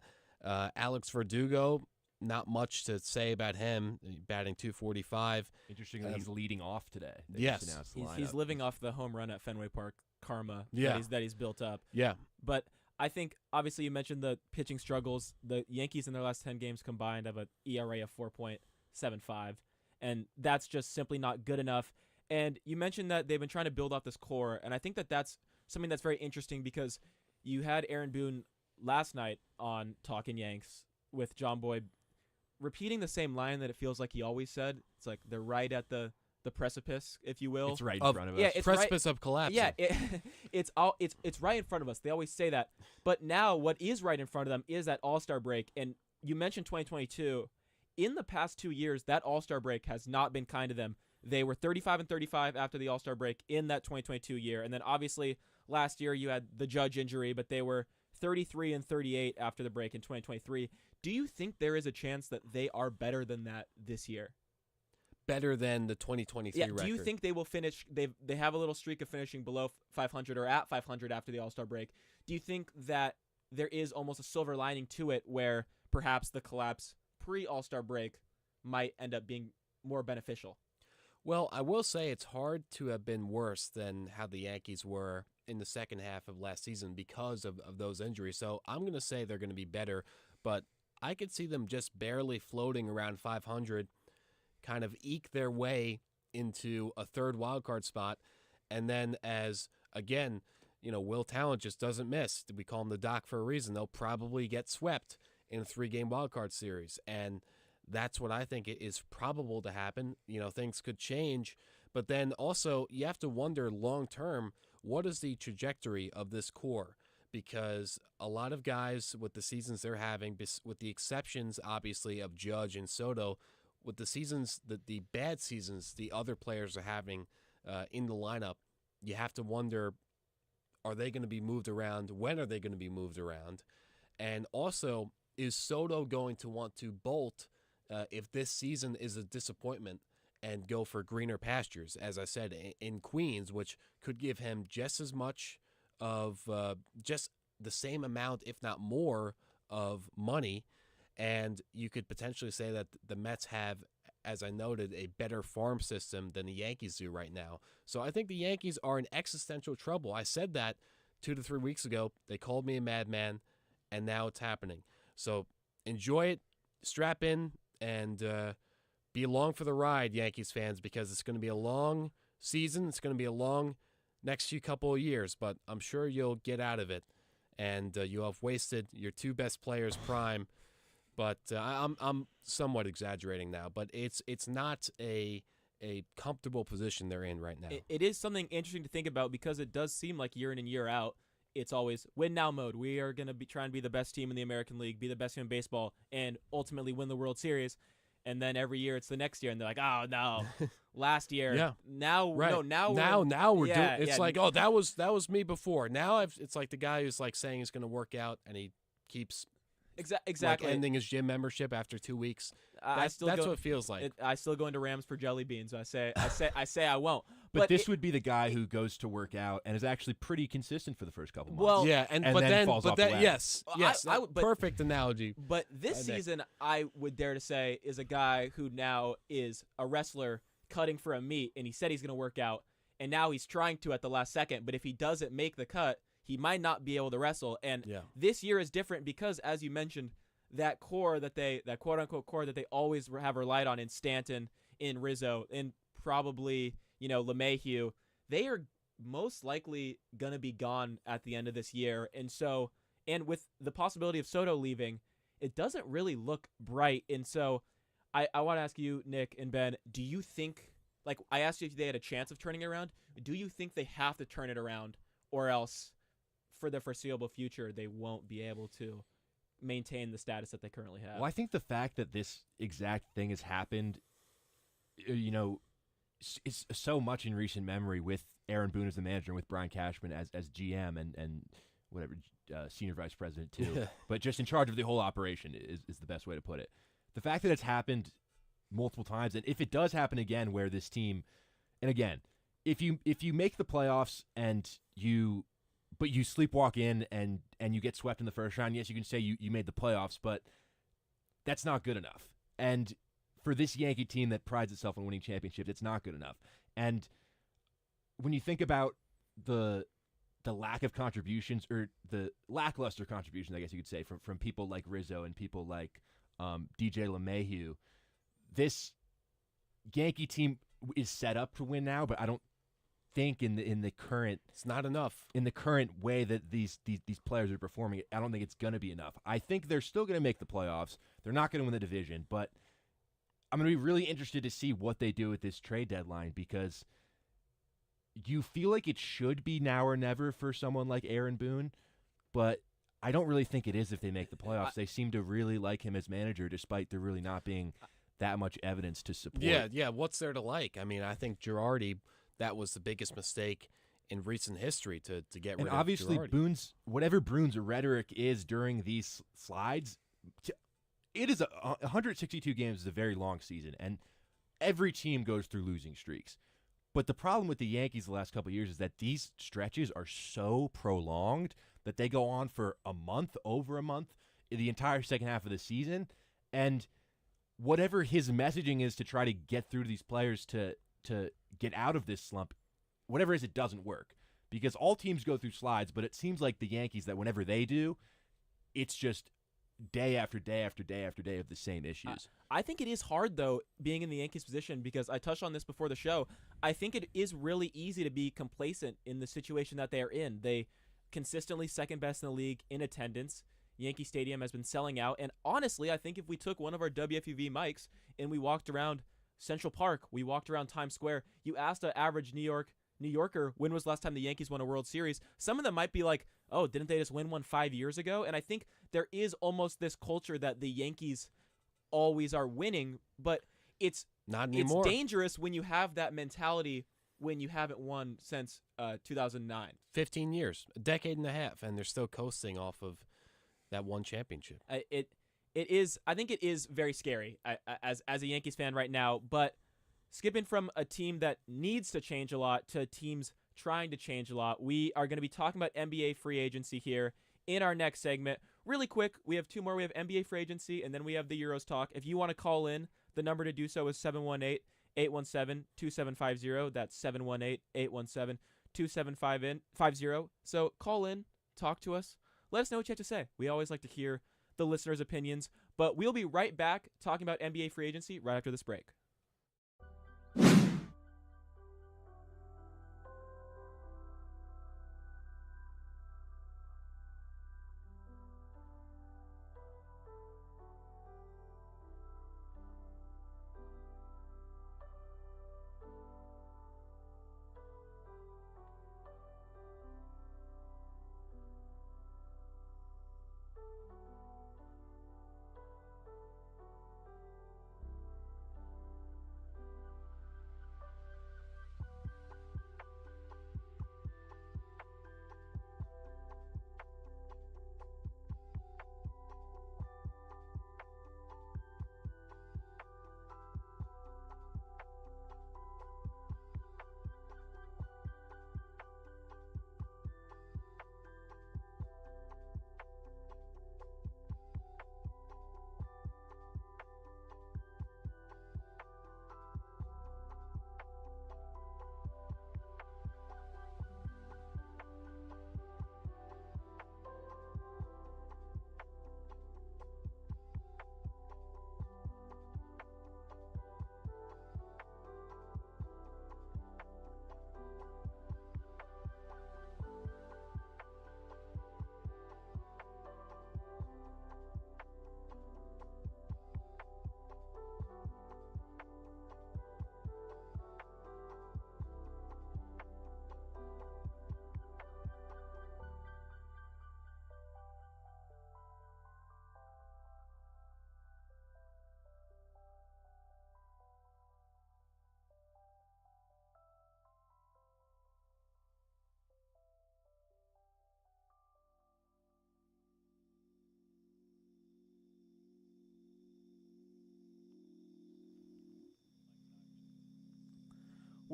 S3: Alex Verdugo, not much to say about him, batting .245.
S2: Interestingly, he's leading off today. They
S3: Yes.
S2: just announced the
S1: He's
S2: lineup.
S1: living off the home run at Fenway Park karma
S3: Yeah.
S1: that he's built up.
S3: Yeah.
S1: But I think, obviously, you mentioned the pitching struggles. The Yankees in their last 10 games combined have an ERA of 4.75, and that's just simply not good enough. And you mentioned that they've been trying to build off this core, and I think that that's something that's very interesting because you had Aaron Boone last night on Talkin' Yanks with John Boyd repeating the same line that it feels like he always said. It's like they're right at the precipice, if you will.
S2: It's right in front of us.
S1: Yeah, it's
S3: Precipice of collapse.
S1: Yeah, it's right in front of us. They always say that. But now what is right in front of them is that All-Star break. And you mentioned 2022. In the past 2 years, that All-Star break has not been kind to them. They were 35-35 after the All-Star break in that 2022 year. And then obviously last year you had the Judge injury, but they were 33-38 after the break in 2023. Do you think there is a chance that they are better than that this year?
S3: Better than the 2023 record.
S1: Do you think they will finish? They have a little streak of finishing below 500 or at 500 after the All-Star break. Do you think that there is almost a silver lining to it where perhaps the collapse pre-All-Star break might end up being more beneficial?
S3: Well, I will say it's hard to have been worse than how the Yankees were in the second half of last season because of those injuries. So I'm going to say they're going to be better, but I could see them just barely floating around 500, kind of eke their way into a third wildcard spot. And then as, again, Will Talent just doesn't miss. We call him the Doc for a reason. They'll probably get swept in a 3-game wildcard series. And that's what I think is probable to happen. Things could change. But then also you have to wonder long-term, what is the trajectory of this core? Because a lot of guys with the seasons they're having, with the exceptions, obviously, of Judge and Soto, with the seasons, the bad seasons the other players are having in the lineup, you have to wonder, are they going to be moved around? When are they going to be moved around? And also, is Soto going to want to bolt if this season is a disappointment and go for greener pastures, as I said, in Queens, which could give him just as much of just the same amount, if not more, of money. And you could potentially say that the Mets have, as I noted, a better farm system than the Yankees do right now. So I think the Yankees are in existential trouble. I said that 2 to 3 weeks ago. They called me a madman, and now it's happening. So enjoy it, strap in, and be along for the ride, Yankees fans, because it's going to be a long season. It's going to be a long next few couple of years, but I'm sure you'll get out of it, and you'll have wasted your 2 best players' prime. But I'm somewhat exaggerating now, but it's not a comfortable position they're in right now.
S1: It is something interesting to think about because it does seem like year in and year out, it's always win now mode. We are going to be trying to be the best team in the American League, be the best team in baseball, and ultimately win the World Series. and then every year it's the next year, and they're like, oh no, last year.
S3: Yeah.
S1: Now,
S3: Right.
S1: no, now
S3: we're
S1: yeah,
S3: doing. It's
S1: yeah.
S3: like, oh, that was me before. Now it's like the guy who's like saying he's going to work out, and he keeps
S1: exactly
S3: like ending his gym membership after 2 weeks. That's what it feels like.
S1: I still go into Rams for jelly beans. I say I won't.
S2: But this would be the guy who goes to work out and is actually pretty consistent for the first couple months.
S1: Well,
S3: yeah,
S2: and then falls off the wagon.
S3: yes,
S1: I would- but-
S3: perfect analogy.
S1: But this season, I would dare to say, is a guy who now is a wrestler cutting for a meet, and he said he's going to work out, and now he's trying to at the last second. But if he doesn't make the cut, he might not be able to wrestle. And this year is different because, as you mentioned, that core that quote unquote core that they always have relied on in Stanton, in Rizzo, in probably LeMahieu, they are most likely gonna be gone at the end of this year. And so, and with the possibility of Soto leaving, it doesn't really look bright. And so, I want to ask you, Nick and Ben, do you think, like I asked you if they had a chance of turning it around, do you think they have to turn it around, or else for the foreseeable future they won't be able to maintain the status that they currently have?
S2: Well, I think the fact that this exact thing has happened, it's so much in recent memory with Aaron Boone as the manager and with Brian Cashman as GM and whatever senior vice president too, but just in charge of the whole operation is the best way to put it. The fact that it's happened multiple times, and if it does happen again, where this team, and again, if you make the playoffs but you sleepwalk in and you get swept in the first round, yes, you can say you made the playoffs, but that's not good enough. And for this Yankee team that prides itself on winning championships, it's not good enough. And when you think about the lack of contributions, or the lackluster contributions, I guess you could say, from people like Rizzo and people like DJ LeMahieu, this Yankee team is set up to win now, but I don't think in the current,
S3: it's not enough.
S2: In the current way that these players are performing, I don't think it's going to be enough. I think they're still going to make the playoffs. They're not going to win the division, but I'm going to be really interested to see what they do with this trade deadline, because you feel like it should be now or never for someone like Aaron Boone, but I don't really think it is if they make the playoffs. They seem to really like him as manager, despite there really not being that much evidence to support.
S3: Yeah. What's there to like? I mean, I think Girardi, that was the biggest mistake in recent history to get rid of.
S2: And obviously,
S3: Girardi.
S2: whatever Boone's rhetoric is during these slides, it is 162 games is a very long season, and every team goes through losing streaks. But the problem with the Yankees the last couple of years is that these stretches are so prolonged that they go on for a month, over a month, the entire second half of the season. And whatever his messaging is to try to get through to these players to get out of this slump, whatever it is, it doesn't work. Because all teams go through slides, but it seems like the Yankees, that whenever they do, it's just day after day after day after day of the same issues.
S1: I think it is hard, though, being in the Yankees' position, because I touched on this before the show. I think it is really easy to be complacent in the situation that they are in. They consistently second best in the league in attendance. Yankee Stadium has been selling out. And honestly, I think if we took one of our WFUV mics and we walked around Central Park, we walked around Times Square, you asked an average New Yorker, when was the last time the Yankees won a World Series? Some of them might be like, oh, didn't they just win one 5 years ago? And I think there is almost this culture that the Yankees always are winning, but it's
S3: not anymore.
S1: It's dangerous when you have that mentality when you haven't won since 2009.
S3: 15 years, a decade and a half, and they're still coasting off of that one championship.
S1: It is. I think it is very scary as a Yankees fan right now. But skipping from a team that needs to change a lot to teams trying to change a lot, we are going to be talking about NBA free agency here in our next segment. Really quick, we have two more. We have NBA free agency, and then we have the Euros talk. If you want to call in, the number to do so is 718-817-2750. That's 718-817-2750. So call in, talk to us. Let us know what you have to say. We always like to hear the listeners' opinions. But we'll be right back talking about NBA free agency right after this break.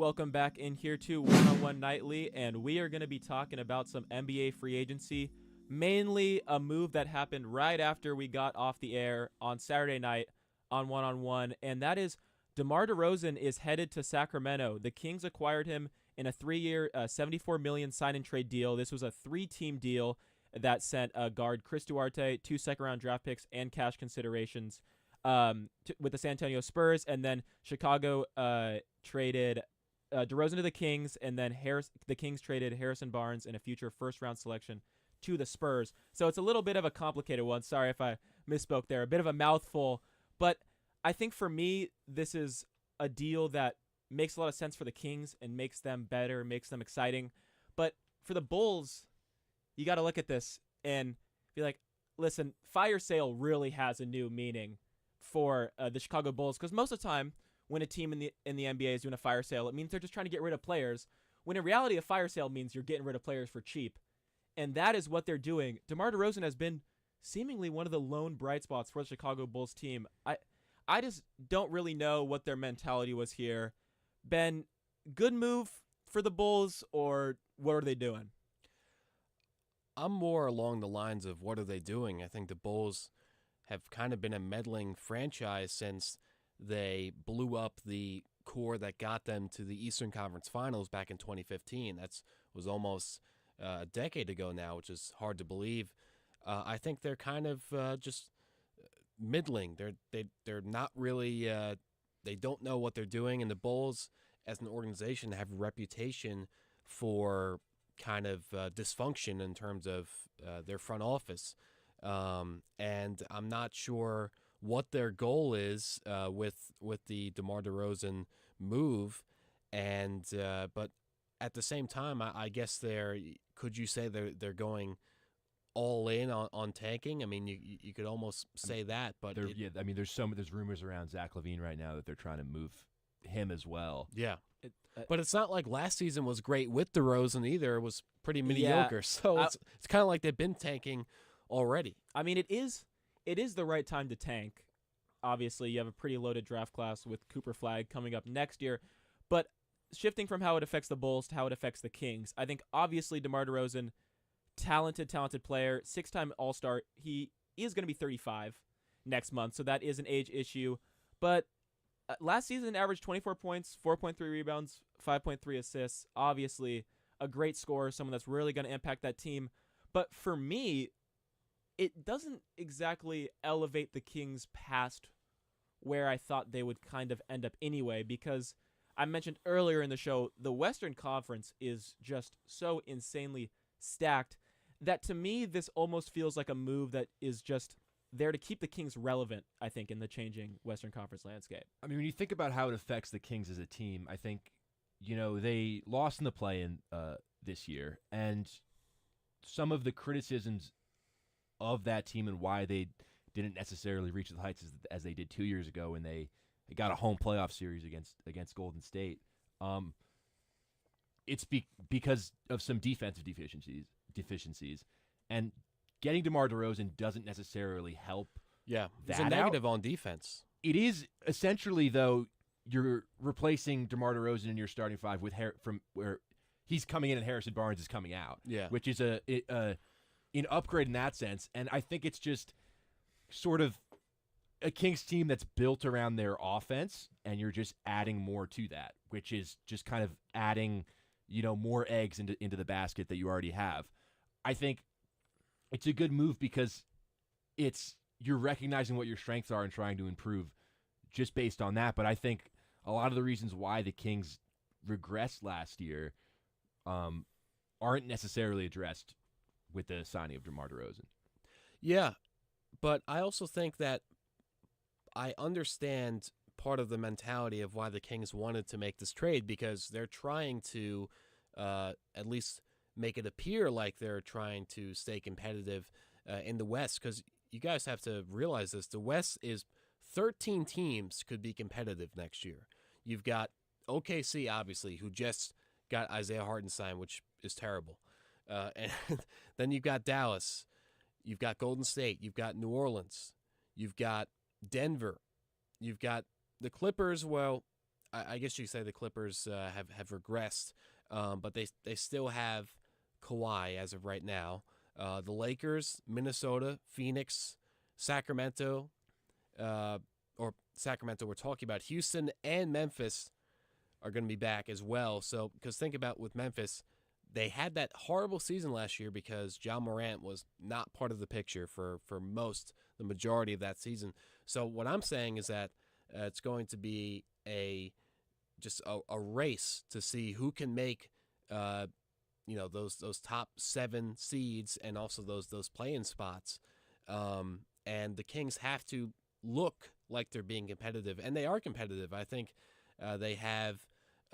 S1: Welcome back in here to One-on-One Nightly, and we are going to be talking about some NBA free agency, mainly a move that happened right after we got off the air on Saturday night on One-on-One, and that is DeMar DeRozan is headed to Sacramento. The Kings acquired him in a 3-year, $74 million sign-and-trade deal. This was a 3-team deal that sent guard Chris Duarte, 2 second-round draft picks, and cash considerations with the San Antonio Spurs, and then Chicago traded DeRozan to the Kings, and then the Kings traded Harrison Barnes and a future first-round selection to the Spurs. So it's a little bit of a complicated one. Sorry if I misspoke there. A bit of a mouthful. But I think for me, this is a deal that makes a lot of sense for the Kings and makes them better, makes them exciting. But for the Bulls, you got to look at this and be like, listen, fire sale really has a new meaning for the Chicago Bulls, because most of the time when a team in the NBA is doing a fire sale, it means they're just trying to get rid of players, when in reality a fire sale means you're getting rid of players for cheap. And that is what they're doing. DeMar DeRozan has been seemingly one of the lone bright spots for the Chicago Bulls team. I just don't really know what their mentality was here. Ben, good move for the Bulls, or what are they doing?
S3: I'm more along the lines of what are they doing? I think the Bulls have kind of been a meddling franchise since they blew up the core that got them to the Eastern Conference Finals back in 2015. That was almost a decade ago now, which is hard to believe. I think they're kind of just middling. They're not really. They don't know what they're doing, and the Bulls, as an organization, have a reputation for kind of dysfunction in terms of their front office. And I'm not sure what their goal is with the DeMar DeRozan move, and but at the same time, I guess could you say they're going all in on tanking? I mean, you could almost say that, but
S2: I mean, there's rumors around Zach LaVine right now that they're trying to move him as well.
S3: Yeah. But it's not like last season was great with DeRozan either. It was pretty mediocre. Yeah, so it's kind of like they've been tanking already.
S1: I mean, it is the right time to tank. Obviously, you have a pretty loaded draft class with Cooper Flagg coming up next year. But shifting from how it affects the Bulls to how it affects the Kings, I think obviously DeMar DeRozan, talented player, 6-time All-Star. He is going to be 35 next month, so that is an age issue. But last season averaged 24 points, 4.3 rebounds, 5.3 assists. Obviously, a great scorer, someone that's really going to impact that team. But for me, it doesn't exactly elevate the Kings past where I thought they would kind of end up anyway, because I mentioned earlier in the show, the Western Conference is just so insanely stacked that to me this almost feels like a move that is just there to keep the Kings relevant, I think, in the changing Western Conference landscape.
S2: I mean, when you think about how it affects the Kings as a team, I think, they lost in the play-in this year, and some of the criticisms of that team and why they didn't necessarily reach the heights as they did 2 years ago when they got a home playoff series against Golden State. It's because of some defensive deficiencies, and getting DeMar DeRozan doesn't necessarily help.
S3: Yeah, it's a negative on defense.
S2: It is essentially, though, you're replacing DeMar DeRozan in your starting five with from where he's coming in and Harrison Barnes is coming out.
S3: Yeah,
S2: which is an upgrade in that sense, and I think it's just sort of a Kings team that's built around their offense, and you're just adding more to that, which is just kind of adding, more eggs into the basket that you already have. I think it's a good move because you're recognizing what your strengths are and trying to improve just based on that. But I think a lot of the reasons why the Kings regressed last year aren't necessarily addressed with the signing of DeMar DeRozan.
S3: Yeah, but I also think that I understand part of the mentality of why the Kings wanted to make this trade, because they're trying to at least make it appear like they're trying to stay competitive in the West, because you guys have to realize this. The West is 13 teams could be competitive next year. You've got OKC, obviously, who just got Isaiah Hartenstein, which is terrible. And then you've got Dallas, you've got Golden State, you've got New Orleans, you've got Denver, you've got the Clippers. Well, I guess you could say the Clippers have regressed, but they still have Kawhi as of right now. The Lakers, Minnesota, Phoenix, Sacramento, or Sacramento we're talking about, Houston and Memphis are going to be back as well. So, because think about with Memphis, they had that horrible season last year because John Morant was not part of the picture for the majority of that season. So what I'm saying is that it's going to be just a race to see who can make those top 7 seeds and also those play-in spots. And the Kings have to look like they're being competitive, and they are competitive. I think they have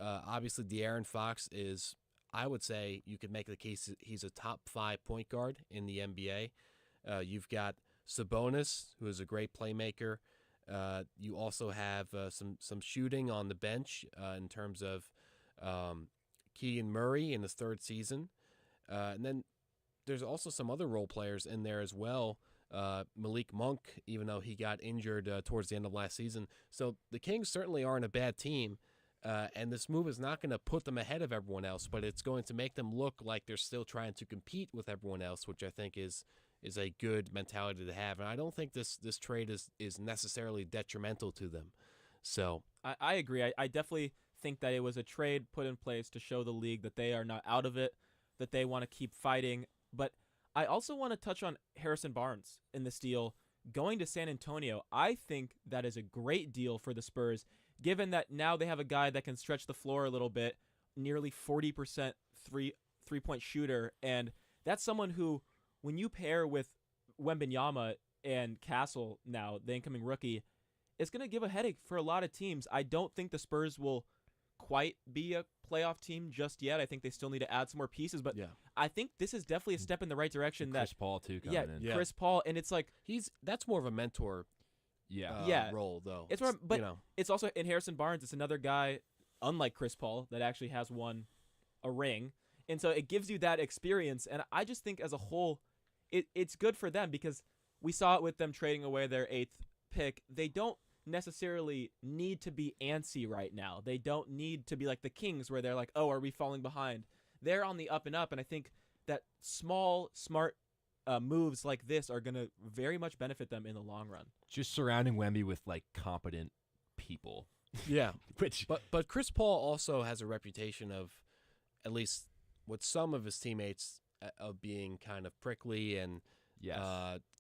S3: obviously De'Aaron Fox is, I would say you could make the case he's a top 5 point guard in the NBA. You've got Sabonis, who is a great playmaker. You also have some shooting on the bench in terms of Keegan Murray in his 3rd season. And then there's also some other role players in there as well. Malik Monk, even though he got injured towards the end of last season. So the Kings certainly aren't a bad team. And this move is not going to put them ahead of everyone else, but it's going to make them look like they're still trying to compete with everyone else, which I think is a good mentality to have. And I don't think this trade is necessarily detrimental to them. So
S1: I agree. I definitely think that it was a trade put in place to show the league that they are not out of it, that they want to keep fighting. But I also want to touch on Harrison Barnes in this deal going to San Antonio. I think that is a great deal for the Spurs, given that now they have a guy that can stretch the floor a little bit, nearly 40% three-point shooter, and that's someone who, when you pair with Wembanyama and Castle now, the incoming rookie, it's going to give a headache for a lot of teams. I don't think the Spurs will quite be a playoff team just yet. I think they still need to add some more pieces, but yeah. I think this is definitely a step in the right direction.
S2: Chris Paul too coming in.
S1: Yeah, Chris Paul, and it's like
S3: that's more of a mentor role though.
S1: It's more, but it's also in Harrison Barnes. It's another guy, unlike Chris Paul, that actually has won a ring, and so it gives you that experience. And I just think as a whole, it's good for them because we saw it with them trading away their 8th pick. They don't necessarily need to be antsy right now. They don't need to be like the Kings where they're like, oh, are we falling behind? They're on the up and up, and I think that small, smart moves like this are going to very much benefit them in the long run.
S2: Just surrounding Wemby with like competent people.
S3: Yeah. But Chris Paul also has a reputation of, at least with some of his teammates, of being kind of prickly and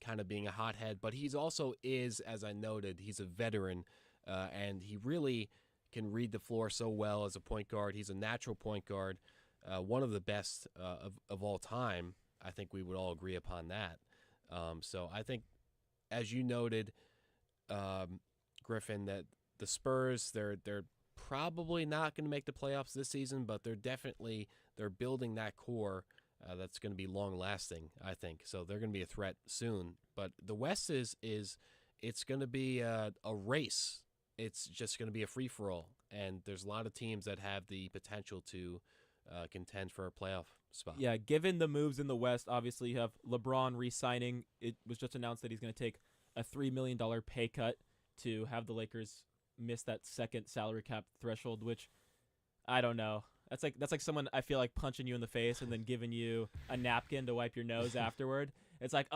S3: kind of being a hothead. But he's also as I noted, he's a veteran, and he really can read the floor so well as a point guard. He's a natural point guard, one of the best of all time. I think we would all agree upon that. So I think, as you noted, Griffin, that the Spurs, they're probably not going to make the playoffs this season, but they're building that core that's going to be long lasting, I think. So they're going to be a threat soon. But the West it's going to be a race. It's just going to be a free for all, and there's a lot of teams that have the potential to contend for a playoff spot.
S1: Yeah, given the moves in the West, obviously you have LeBron re-signing. It was just announced that he's going to take a $3 million pay cut to have the Lakers miss that second salary cap threshold, which I don't know. That's like someone, I feel like, punching you in the face and then giving you a napkin to wipe your nose afterward. It's like,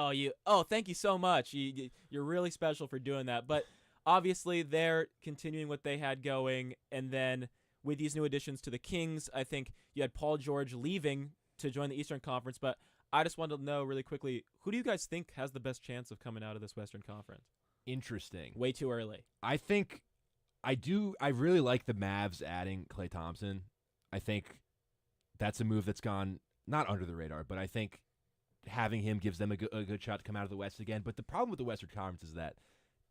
S1: thank you so much. You're really special for doing that. But obviously they're continuing what they had going, and then with these new additions to the Kings, I think you had Paul George leaving to join the Eastern Conference, but I just wanted to know really quickly, who do you guys think has the best chance of coming out of this Western Conference?
S2: Interesting.
S1: Way too early.
S2: I think I really like the Mavs adding Klay Thompson. I think that's a move that's gone not under the radar, but I think having him gives them a good shot to come out of the West again. But the problem with the Western Conference is that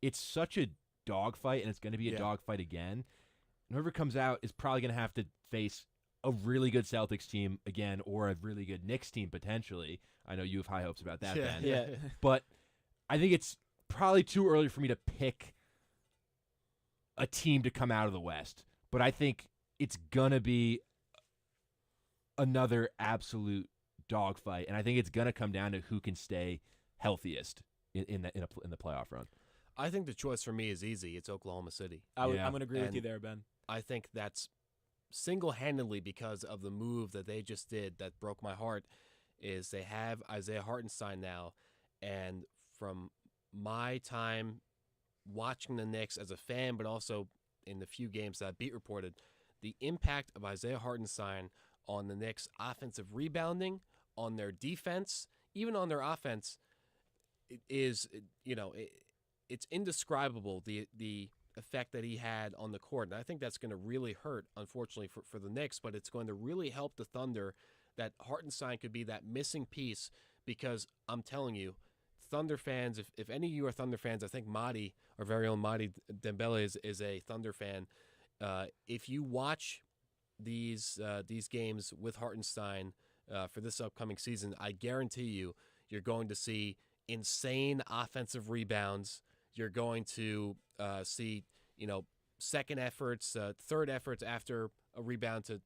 S2: it's such a dogfight, and it's going to be a dogfight again. Whoever comes out is probably going to have to face a really good Celtics team again, or a really good Knicks team potentially. I know you have high hopes about that, Ben.
S1: Yeah.
S2: But I think it's probably too early for me to pick a team to come out of the West. But I think it's going to be another absolute dogfight, and I think it's going to come down to who can stay healthiest in the playoff run.
S3: I think the choice for me is easy. It's Oklahoma City.
S1: I'm going to agree with you there, Ben.
S3: I think that's single-handedly because of the move that they just did that broke my heart, is they have Isaiah Hartenstein now. And from my time watching the Knicks as a fan, but also in the few games that I beat reported, the impact of Isaiah Hartenstein on the Knicks' offensive rebounding, on their defense, even on their offense, is, it's indescribable, the effect that he had on the court. And I think that's going to really hurt, unfortunately, for the Knicks, but it's going to really help the Thunder that Hartenstein could be that missing piece, because I'm telling you, Thunder fans, if any of you are Thunder fans, I think Mahdi, our very own Mahdi Dembele, is a Thunder fan. If you watch these games with Hartenstein for this upcoming season, I guarantee you're going to see insane offensive rebounds. You're going to see, second efforts, third efforts after a rebound to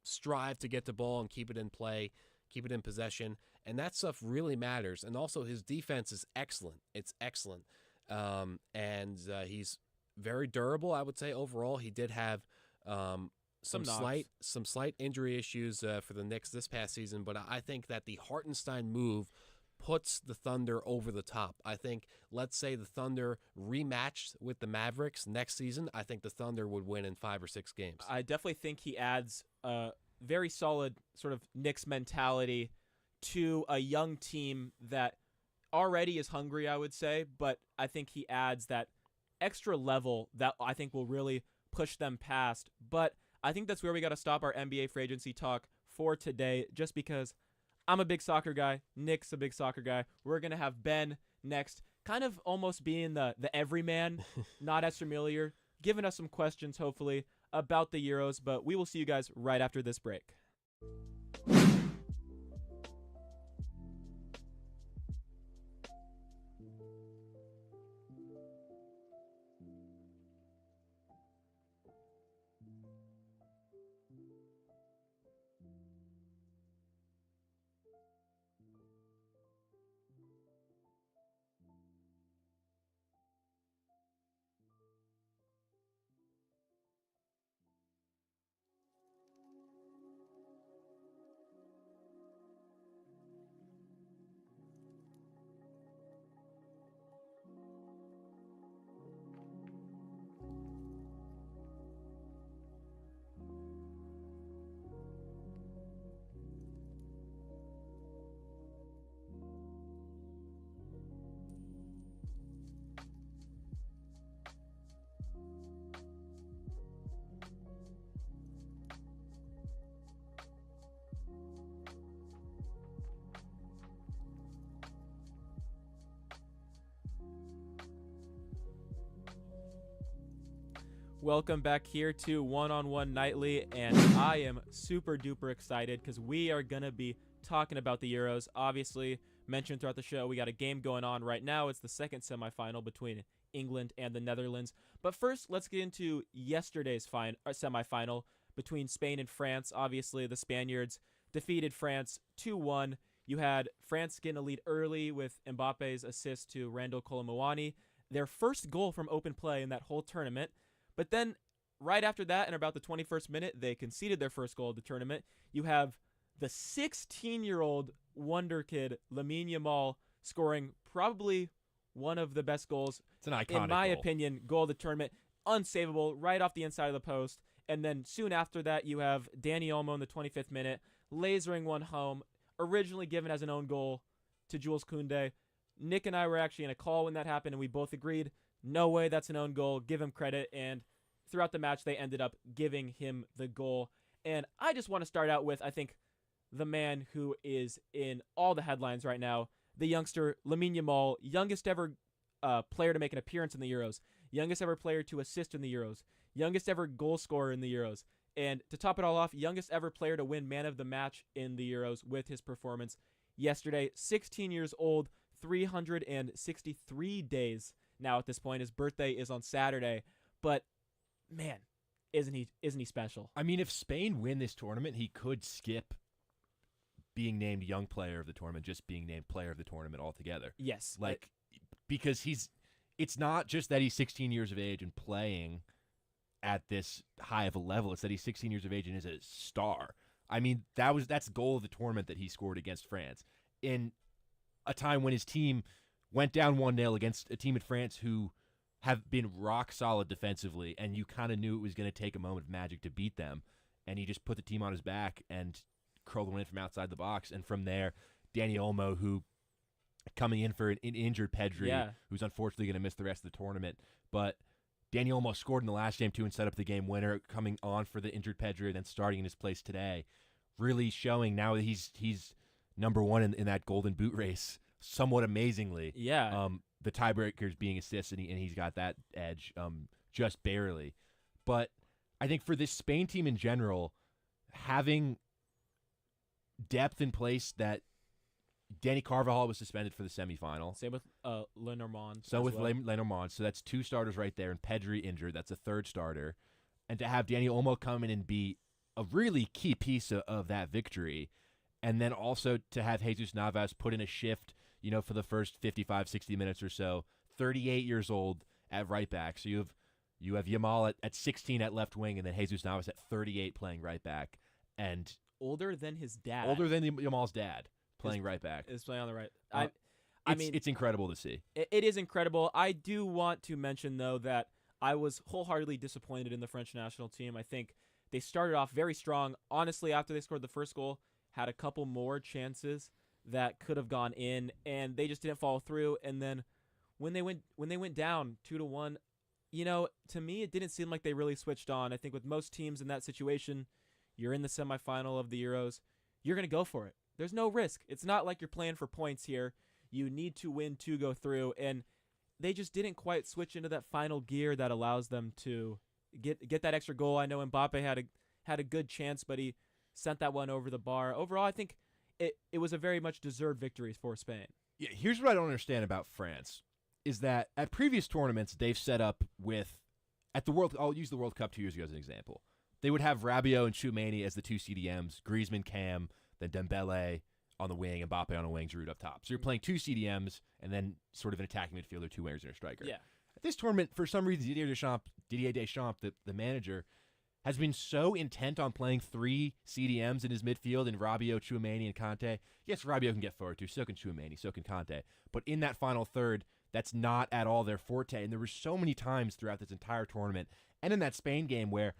S3: strive to get the ball and keep it in play, keep it in possession. And that stuff really matters. And also his defense is excellent. It's excellent. And he's very durable, I would say, overall. He did have some slight injury issues for the Knicks this past season, but I think that the Hartenstein move puts the Thunder over the top. I think, let's say the Thunder rematched with the Mavericks next season, I think the Thunder would win in 5 or 6 games.
S1: I definitely think he adds a very solid sort of Knicks mentality to a young team that already is hungry, I would say, but I think he adds that extra level that I think will really push them past. But I think that's where we got to stop our NBA free agency talk for today, just because I'm a big soccer guy. Nick's a big soccer guy. We're going to have Ben next, kind of almost being the everyman, not as familiar, giving us some questions, hopefully, about the Euros. But we will see you guys right after this break. Welcome back here to One on One Nightly, and I am super duper excited because we are going to be talking about the Euros. Obviously, mentioned throughout the show, we got a game going on right now. It's the second semifinal between England and the Netherlands. But first, let's get into yesterday's semifinal between Spain and France. Obviously, the Spaniards defeated France 2-1. You had France getting a lead early with Mbappe's assist to Randall Kolomuani, their first goal from open play in that whole tournament. But then right after that, in about the 21st minute, they conceded their first goal of the tournament. You have the 16-year-old wonder kid, Lamine Yamal, scoring probably one of the best goals,
S2: it's an iconic
S1: in my
S2: goal.
S1: opinion, goal of the tournament. Unsavable, right off the inside of the post. And then soon after that, you have Dani Olmo in the 25th minute, lasering one home, originally given as an own goal to Jules Koundé. Nick and I were actually in a call when that happened, and we both agreed, no way that's an own goal, give him credit. And throughout the match, they ended up giving him the goal. And I just want to start out with, I think, the man who is in all the headlines right now, the youngster Lamine Yamal, youngest ever player to make an appearance in the Euros, youngest ever player to assist in the Euros, youngest ever goal scorer in the Euros, and to top it all off, youngest ever player to win man of the match in the Euros with his performance yesterday. 16 years old, 363 days now at this point. His birthday is on Saturday, but man, isn't he special?
S2: I mean, if Spain win this tournament, he could skip being named young player of the tournament, just being named player of the tournament altogether.
S1: Yes.
S2: Because it's not just that he's 16 years of age and playing at this high of a level. It's that he's 16 years of age and is a star. I mean, that's the goal of the tournament that he scored against France in a time when his team went down 1-0 against a team in France who have been rock solid defensively, and you kind of knew it was going to take a moment of magic to beat them, and he just put the team on his back and curled one in from outside the box. And from there, Danny Olmo, who coming in for an injured Pedri, who's unfortunately going to miss the rest of the tournament, but Danny Olmo scored in the last game too and set up the game winner, coming on for the injured Pedri and then starting in his place today, really showing now that he's number one in that Golden Boot race, somewhat amazingly.
S1: Yeah.
S2: The tiebreakers being assists, and he's got that edge just barely. But I think for this Spain team in general, having depth in place that Danny Carvajal was suspended for the semifinal.
S1: Same with Lenormand.
S2: So with Lenormand. So that's 2 starters right there, and Pedri injured. That's a 3rd starter. And to have Danny Olmo come in and be a really key piece of that victory, and then also to have Jesus Navas put in a shift, for the first 55, 60 minutes or so, 38 years old at right back. So you have Yamal at 16 at left wing, and then Jesus Navas at 38 playing right back. And
S1: older than his dad.
S2: Older than Yamal's dad. Playing right back.
S1: Is playing on the right.
S2: I mean, it's incredible to see.
S1: It is incredible. I do want to mention, though, that I was wholeheartedly disappointed in the French national team. I think they started off very strong. Honestly, after they scored the first goal, had a couple more chances that could have gone in, and they just didn't follow through. And then when they went down 2-1, to me, it didn't seem like they really switched on. I think with most teams in that situation, you're in the semifinal of the Euros, you're going to go for it. There's no risk. It's not like you're playing for points here. You need to win to go through, and they just didn't quite switch into that final gear that allows them to get that extra goal. I know Mbappe had a good chance, but he sent that one over the bar. Overall, I think it was a very much deserved victory for Spain.
S2: Yeah, here's what I don't understand about France is that at previous tournaments they've set up I'll use the World Cup 2 years ago as an example. They would have Rabiot and Tchouameni as the 2 CDMs, Griezmann, Cam, then Dembele on the wing, Mbappe on the wing, Giroud up top. So you're playing 2 CDMs and then sort of an attacking midfielder, 2 wingers and a striker.
S1: Yeah.
S2: At this tournament, for some reason, Didier Deschamps, the manager, has been so intent on playing 3 CDMs in his midfield in Rabiot, Tchouameni, and Kanté. Yes, Rabiot can get forward too, so can Tchouameni, so can Kanté. But in that final third, that's not at all their forte. And there were so many times throughout this entire tournament, and in that Spain game, where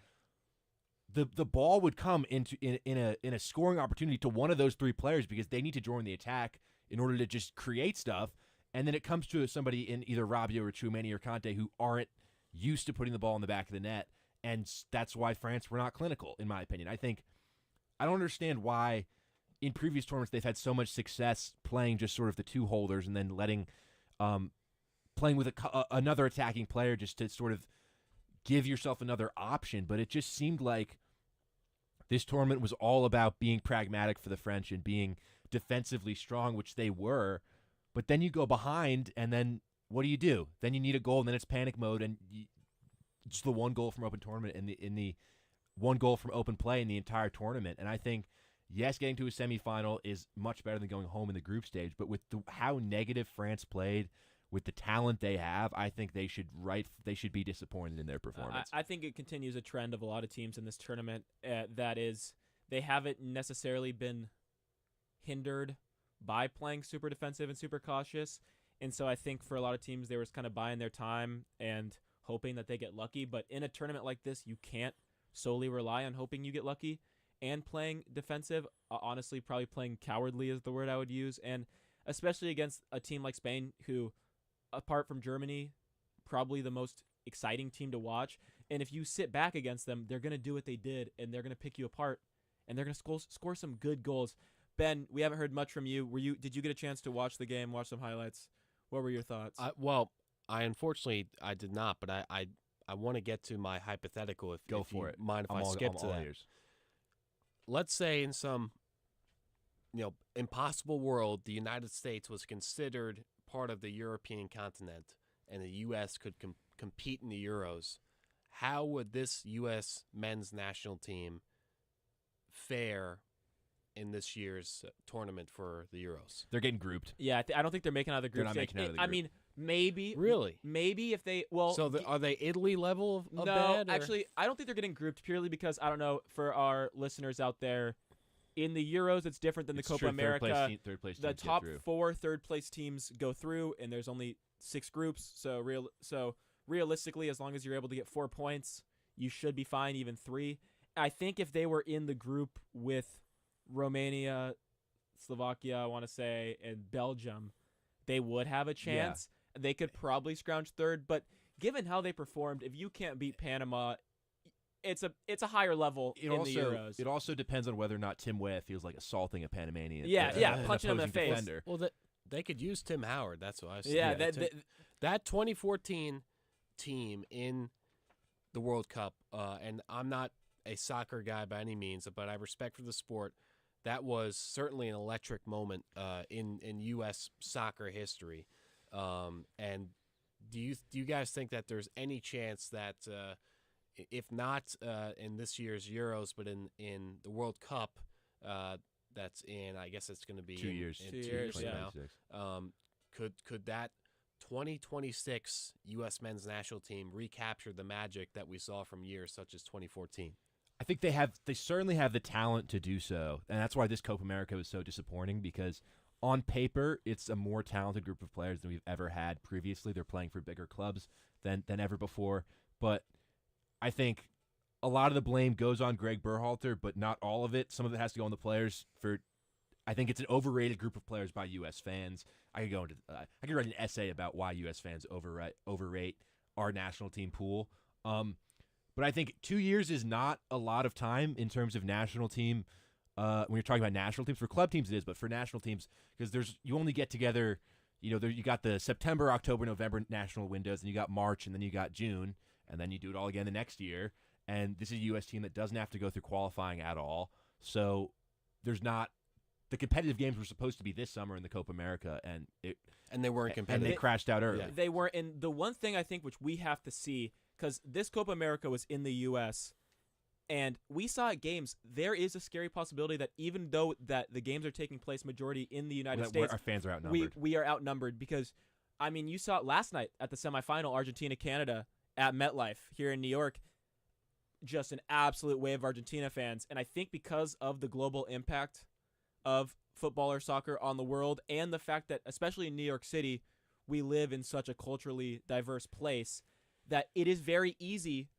S2: the ball would come in a scoring opportunity to one of those 3 players because they need to join the attack in order to just create stuff, and then it comes to somebody in either Rabiot or Tchouameni or Kanté who aren't used to putting the ball in the back of the net, and that's why France were not clinical, in my opinion. I don't understand why in previous tournaments they've had so much success playing just sort of the 2 holders and then playing with another attacking player just to sort of give yourself another option, but it just seemed like this tournament was all about being pragmatic for the French and being defensively strong, which they were. But then you go behind, and then what do? Then you need a goal, and then it's panic mode, and it's the 1 goal from open tournament and in the 1 goal from open play in the entire tournament. And I think, yes, getting to a semifinal is much better than going home in the group stage. But with how negative France played, with the talent they have, I think they should be disappointed in their performance.
S1: I think it continues a trend of a lot of teams in this tournament. That is, they haven't necessarily been hindered by playing super defensive and super cautious. And so I think for a lot of teams, they were kind of buying their time and hoping that they get lucky. But in a tournament like this, you can't solely rely on hoping you get lucky and playing defensive. Honestly, probably playing cowardly is the word I would use. And especially against a team like Spain, who, apart from Germany, probably the most exciting team to watch. And if you sit back against them, they're going to do what they did, and they're going to pick you apart, and they're going to score some good goals. Ben, we haven't heard much from you. Did you get a chance to watch the game, watch some highlights? What were your thoughts?
S3: I unfortunately I did not, but I want to get to my hypothetical. If you mind if I skip to that.
S2: Ears.
S3: Let's say in some impossible world, the United States was considered part of the European continent, and the U.S. could compete in the Euros. How would this U.S. men's national team fare in this year's tournament for the Euros?
S2: They're getting grouped.
S1: Yeah, I don't think they're making out of the group
S2: They're not
S1: stage.
S2: making out of the group.
S1: I mean, Maybe.
S3: Really?
S1: Maybe if they
S3: So are they Italy level of
S1: no,
S3: bad? Or?
S1: actually, I don't think they're getting grouped purely because I don't know for our listeners out there. In the Euros, it's different than the Copa America.
S2: Third place
S1: The
S2: teams
S1: top
S2: get through.
S1: 4 third-place teams go through, and there's only 6 groups. So realistically, as long as you're able to get 4 points, you should be fine, even 3. I think if they were in the group with Romania, Slovakia, I want to say, and Belgium, they would have a chance. Yeah. They could probably scrounge third, but given how they performed, if you can't beat Panama, it's a higher level the Euros.
S2: It also depends on whether or not Tim Weah feels like assaulting a Panamanian.
S1: Punching him in the face.
S2: Defender.
S3: Well, they could use Tim Howard. That's what I said.
S1: Yeah,
S3: that 2014 team in the World Cup, and I'm not a soccer guy by any means, but I have respect for the sport. That was certainly an electric moment in U.S. soccer history. And do you guys think that there's any chance that if not in this year's Euros, but in the World Cup, that's in, I guess it's going to be
S2: 2 years.
S3: In
S1: 2
S3: 2
S1: years
S3: from now. Could that 2026 U.S. men's national team recapture the magic that we saw from years such as 2014?
S2: I think they certainly have the talent to do so, and that's why this Copa America was so disappointing, because on paper it's a more talented group of players than we've ever had previously. They're playing for bigger clubs than ever before, but I think a lot of the blame goes on Greg Berhalter, but not all of it. Some of it has to go on the players. I think it's an overrated group of players by U.S. fans. I could write an essay about why U.S. fans overrate our national team pool. But I think 2 years is not a lot of time in terms of national team. When you're talking about national teams, for club teams it is, but for national teams, because you only get together. You got the September, October, November national windows, and you got March, and then you got June. And then you do it all again the next year. And this is a U.S. team that doesn't have to go through qualifying at all. So there's not – the competitive games were supposed to be this summer in the Copa America, and
S3: they weren't competitive.
S2: And they crashed out early.
S1: Yeah. They weren't. And the one thing I think which we have to see, because this Copa America was in the U.S., and we saw at games, there is a scary possibility that even though that the games are taking place majority in the United States,
S2: our fans are outnumbered.
S1: We are outnumbered because, I mean, you saw it last night at the semifinal, Argentina-Canada, at MetLife here in New York, just an absolute wave of Argentina fans. And I think because of the global impact of football or soccer on the world, and the fact that, especially in New York City, we live in such a culturally diverse place, that it is very easy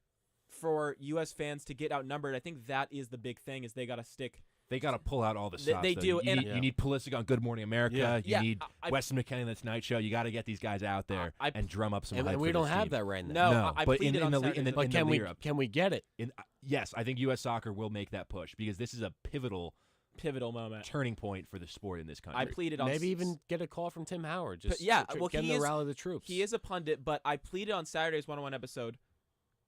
S1: for U.S. fans to get outnumbered. I think that is the big thing, is they got to stick.
S2: They got to pull out all the stops.
S1: They do.
S2: You need Pulisic on Good Morning America.
S1: Yeah.
S2: You need Weston McKennie on the Tonight Show. You got to get these guys out there and drum up some hype.
S3: And we
S2: for
S3: don't
S2: this
S3: have
S2: team.
S3: that right now.
S1: No, I
S2: but
S1: pleaded
S2: in
S1: on
S2: the
S1: Saturday.
S3: But can we get it?
S2: Yes, I think U.S. soccer will make that push, because this is a pivotal
S1: moment,
S2: turning point for the sport in this country.
S1: I pleaded on
S3: maybe even get a call from Tim Howard. Just
S1: get
S3: him to rally the troops.
S1: He is a pundit, but I pleaded on Saturday's one-on-one episode.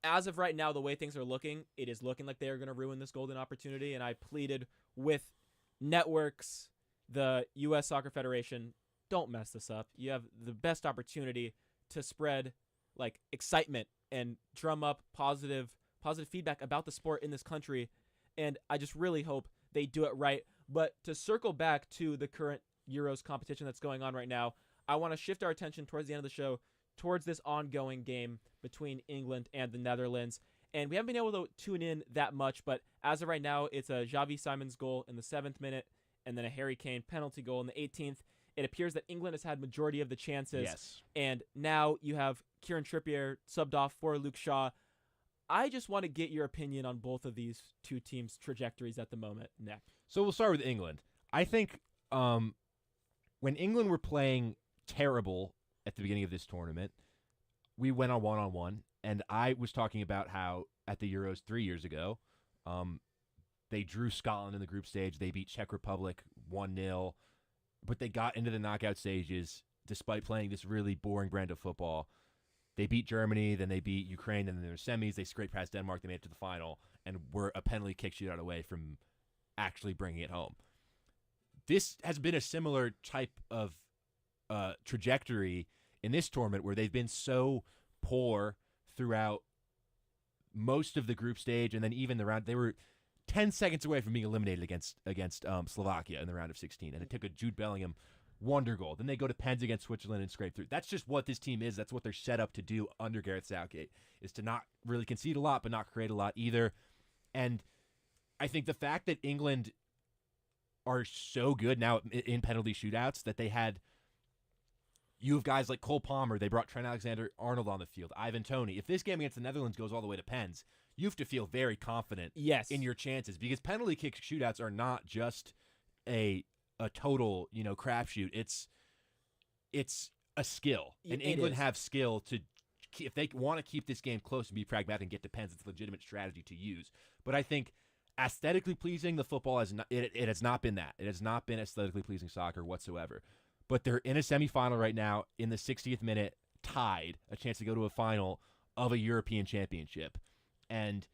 S1: As of right now, the way things are looking, it is looking like they are going to ruin this golden opportunity, and I pleaded with networks, the U.S. Soccer Federation, don't mess this up. You have the best opportunity to spread excitement and drum up positive feedback about the sport in this country, and I just really hope they do it right. But to circle back to the current Euros competition that's going on right now, I want to shift our attention towards the end of the show towards this ongoing game between England and the Netherlands. And we haven't been able to tune in that much, but as of right now, it's a Xavi Simons goal in the 7th minute and then a Harry Kane penalty goal in the 18th. It appears that England has had majority of the chances.
S2: Yes.
S1: And now you have Kieran Trippier subbed off for Luke Shaw. I just want to get your opinion on both of these two teams' trajectories at the moment, Nick.
S2: So we'll start with England. I think when England were playing terrible at the beginning of this tournament, we went on one-on-one, and I was talking about how at the Euros 3 years ago, they drew Scotland in the group stage. They beat Czech Republic 1-0, but they got into the knockout stages despite playing this really boring brand of football. They beat Germany, then they beat Ukraine, and then in their semis, they scraped past Denmark, they made it to the final, and were a penalty kick shootout away from actually bringing it home. This has been a similar type of trajectory in this tournament, where they've been so poor throughout most of the group stage, and then even the round. They were 10 seconds away from being eliminated against Slovakia in the round of 16, and it took a Jude Bellingham wonder goal. Then they go to pens against Switzerland and scrape through. That's just what this team is. That's what they're set up to do under Gareth Southgate, is to not really concede a lot, but not create a lot either. And I think the fact that England are so good now in penalty shootouts that you have guys like Cole Palmer, they brought Trent Alexander-Arnold on the field, Ivan Toney. If this game against the Netherlands goes all the way to pens, you have to feel very confident in your chances, because penalty kick shootouts are not just a total, crapshoot. It's a skill. And England have skill to, if they want to keep this game close and be pragmatic and get to pens, it's a legitimate strategy to use. But I think aesthetically pleasing, the football has not, it has not been that. It has not been aesthetically pleasing soccer whatsoever. But they're in a semifinal right now, in the 60th minute, tied, a chance to go to a final of a European championship. And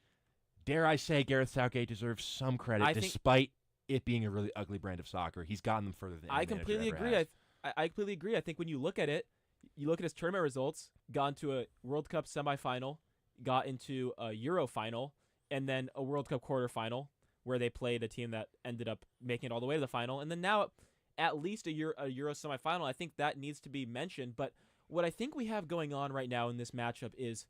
S2: dare I say, Gareth Southgate deserves some credit, despite it being a really ugly brand of soccer. He's gotten them further than
S1: I completely agree. I completely agree. I think when you look at it, you look at his tournament results, got into a World Cup semifinal, got into a Euro final, and then a World Cup quarterfinal, where they played a team that ended up making it all the way to the final, and then now at least a Euro semifinal. I think that needs to be mentioned. But what I think we have going on right now in this matchup is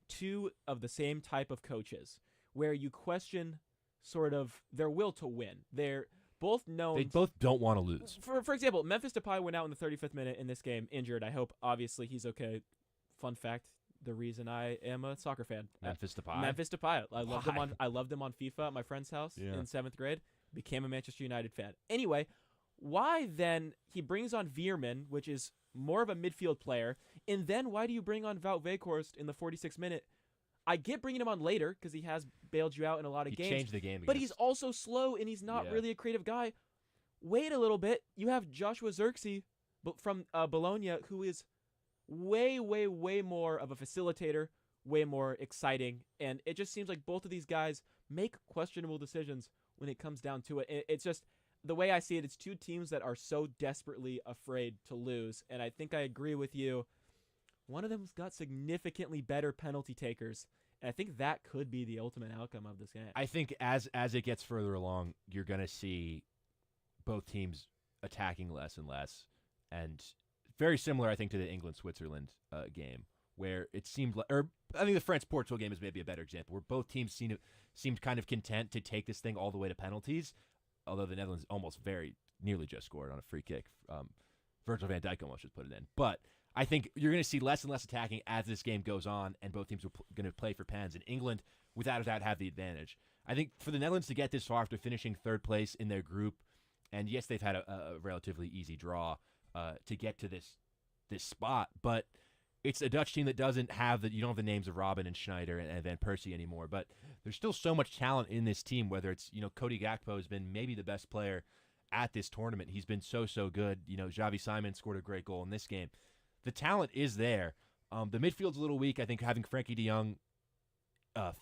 S1: two of the same type of coaches, where you question sort of their will to win. They're both known.
S2: They both don't want to lose.
S1: For example, Memphis Depay went out in the 35th minute in this game injured. I hope, obviously, he's okay. Fun fact, the reason I am a soccer fan.
S2: Memphis Depay?
S1: Memphis Depay. I loved him on FIFA at my friend's house in 7th grade. Became a Manchester United fan. Anyway, why then he brings on Veerman, which is more of a midfield player, and then why do you bring on Wout Weghorst in the 46th minute? I get bringing him on later because he has bailed you out in a lot of games.
S2: He changed the game.
S1: But he's also slow, and he's not really a creative guy. Wait a little bit. You have Joshua Zirkzee from Bologna, who is way, way, way more of a facilitator, way more exciting. And it just seems like both of these guys make questionable decisions when it comes down to it. It's just, the way I see it, it's two teams that are so desperately afraid to lose. And I think I agree with you. One of them's got significantly better penalty takers, and I think that could be the ultimate outcome of this game.
S2: I think as it gets further along, you're going to see both teams attacking less and less, and very similar, I think, to the England-Switzerland game, where it seemed like, or I think the France-Portugal game is maybe a better example, where both teams seemed kind of content to take this thing all the way to penalties, although the Netherlands almost very nearly just scored on a free kick. Virgil van Dijk almost just put it in. But I think you're going to see less and less attacking as this game goes on, and both teams are going to play for pens. And England, without a doubt, have the advantage. I think for the Netherlands to get this far after finishing third place in their group, and yes, they've had a relatively easy draw to get to this spot, but it's a Dutch team that doesn't have you don't have the names of Robben and Schneider and Van Persie anymore. But there's still so much talent in this team. Whether it's Cody Gakpo has been maybe the best player at this tournament. He's been so good. Xavi Simons scored a great goal in this game. The talent is there. The midfield's a little weak. I think having Frankie de Jong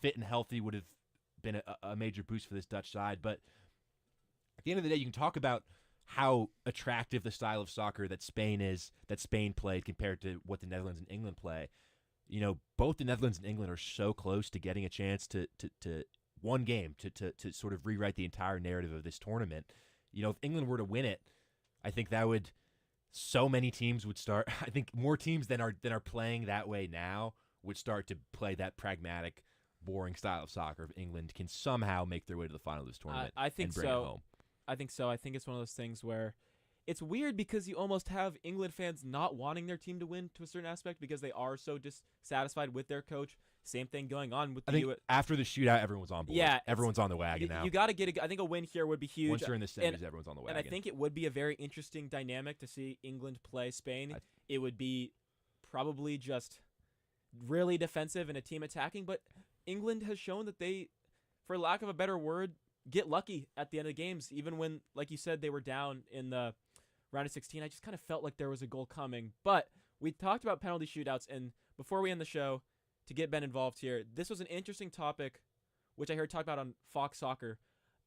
S2: fit and healthy would have been a major boost for this Dutch side. But at the end of the day, you can talk about how attractive the style of soccer that Spain played compared to what the Netherlands and England play. Both the Netherlands and England are so close to getting a chance to one game to sort of rewrite the entire narrative of this tournament. If England were to win it, I think that would. So many teams would start. I think more teams than are playing that way now would start to play that pragmatic, boring style of soccer. If England can somehow make their way to the final of this tournament,
S1: I think
S2: and bring it home.
S1: I think so. I think it's one of those things where it's weird because you almost have England fans not wanting their team to win to a certain aspect because they are so dissatisfied with their coach. Same thing going on with the
S2: after the shootout, everyone's on board. Yeah, everyone's on the wagon now.
S1: You got to get I think a win here would be huge.
S2: Once you're in the semis, everyone's on the wagon.
S1: And I think it would be a very interesting dynamic to see England play Spain. It would be probably just really defensive and a team attacking, but England has shown that they, for lack of a better word, get lucky at the end of games. Even when, like you said, they were down in the round of 16, I just kind of felt like there was a goal coming. But we talked about penalty shootouts, and before we end the show, to get Ben involved here, this was an interesting topic, which I heard talked about on Fox Soccer.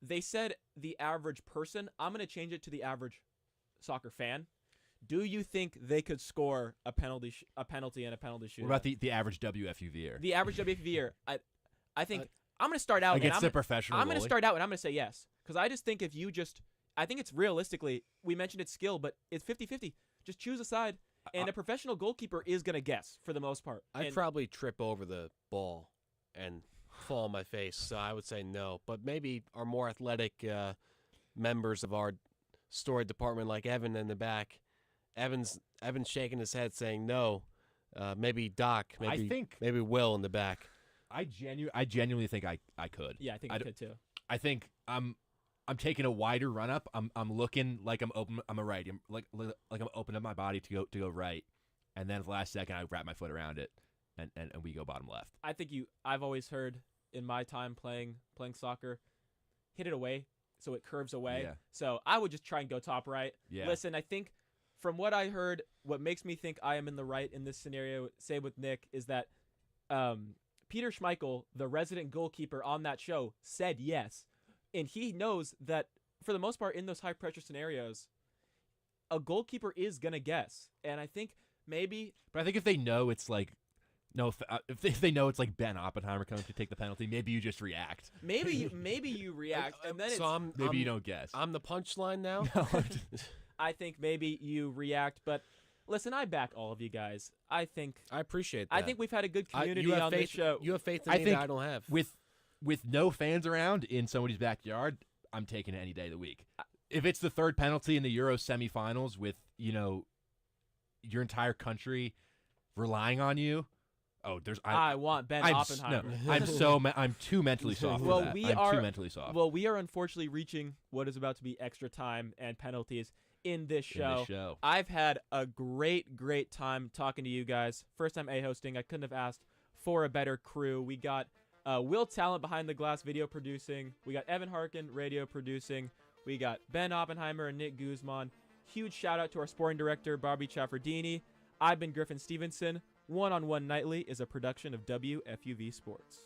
S1: They said the average person. I'm going to change it to the average soccer fan. Do you think they could score a penalty and a penalty shootout?
S2: What about the average WFUVer?
S1: The average WFUVer. I think I'm going to start out
S2: against the professional.
S1: I'm going to start out and I'm going to say yes, because I just think if you just I think it's realistically, we mentioned it's skill, but it's 50-50. Just choose a side, and a professional goalkeeper is going to guess for the most part.
S3: I'd probably trip over the ball and fall on my face, so I would say no. But maybe our more athletic members of our story department, like Evan in the back, Evan's shaking his head saying no. Maybe Doc, maybe Will in the back.
S2: I genuinely think I could.
S1: Yeah, I think I could too.
S2: I think I'm taking a wider run up. I'm looking like I'm open. I'm a right. I'm like I'm opening up my body to go right, and then at the last second I wrap my foot around it, and we go bottom left.
S1: I think I've always heard in my time playing soccer, hit it away so it curves away.
S2: Yeah.
S1: So I would just try and go top right.
S2: Yeah.
S1: Listen, I think from what I heard, what makes me think I am in the right in this scenario, say with Nick, is that Peter Schmeichel, the resident goalkeeper on that show, said yes. And he knows that, for the most part, in those high-pressure scenarios, a goalkeeper is going to guess. And I think maybe...
S2: But I think if they know it's like... No, if they know it's like Ben Oppenheimer coming to take the penalty, maybe you just react.
S1: Maybe you react, and then
S2: maybe you don't guess.
S3: I'm the punchline now?
S2: No.
S1: I think maybe you react, but... Listen, I back all of you guys. I
S3: appreciate that.
S1: I think we've had a good community on this show.
S3: You have faith in me that I don't have.
S2: With no fans around in somebody's backyard, I'm taking it any day of the week. If it's the third penalty in the Euro semifinals with, your entire country relying on you, I want Ben
S1: Oppenheimer.
S2: I'm too mentally soft for that. I'm too mentally soft.
S1: Well, we are unfortunately reaching what is about to be extra time and penalties in this show. I've had a great time talking to you guys. First time hosting. I couldn't have asked for a better crew. We got Will Talent behind the glass video producing. We got Evan Harkin radio producing. We got Ben Oppenheimer and Nick Guzman. Huge shout out to our sporting director, Bobby Chaffardini. I've been Griffin Stevenson. One on One Nightly is a production of WFUV Sports.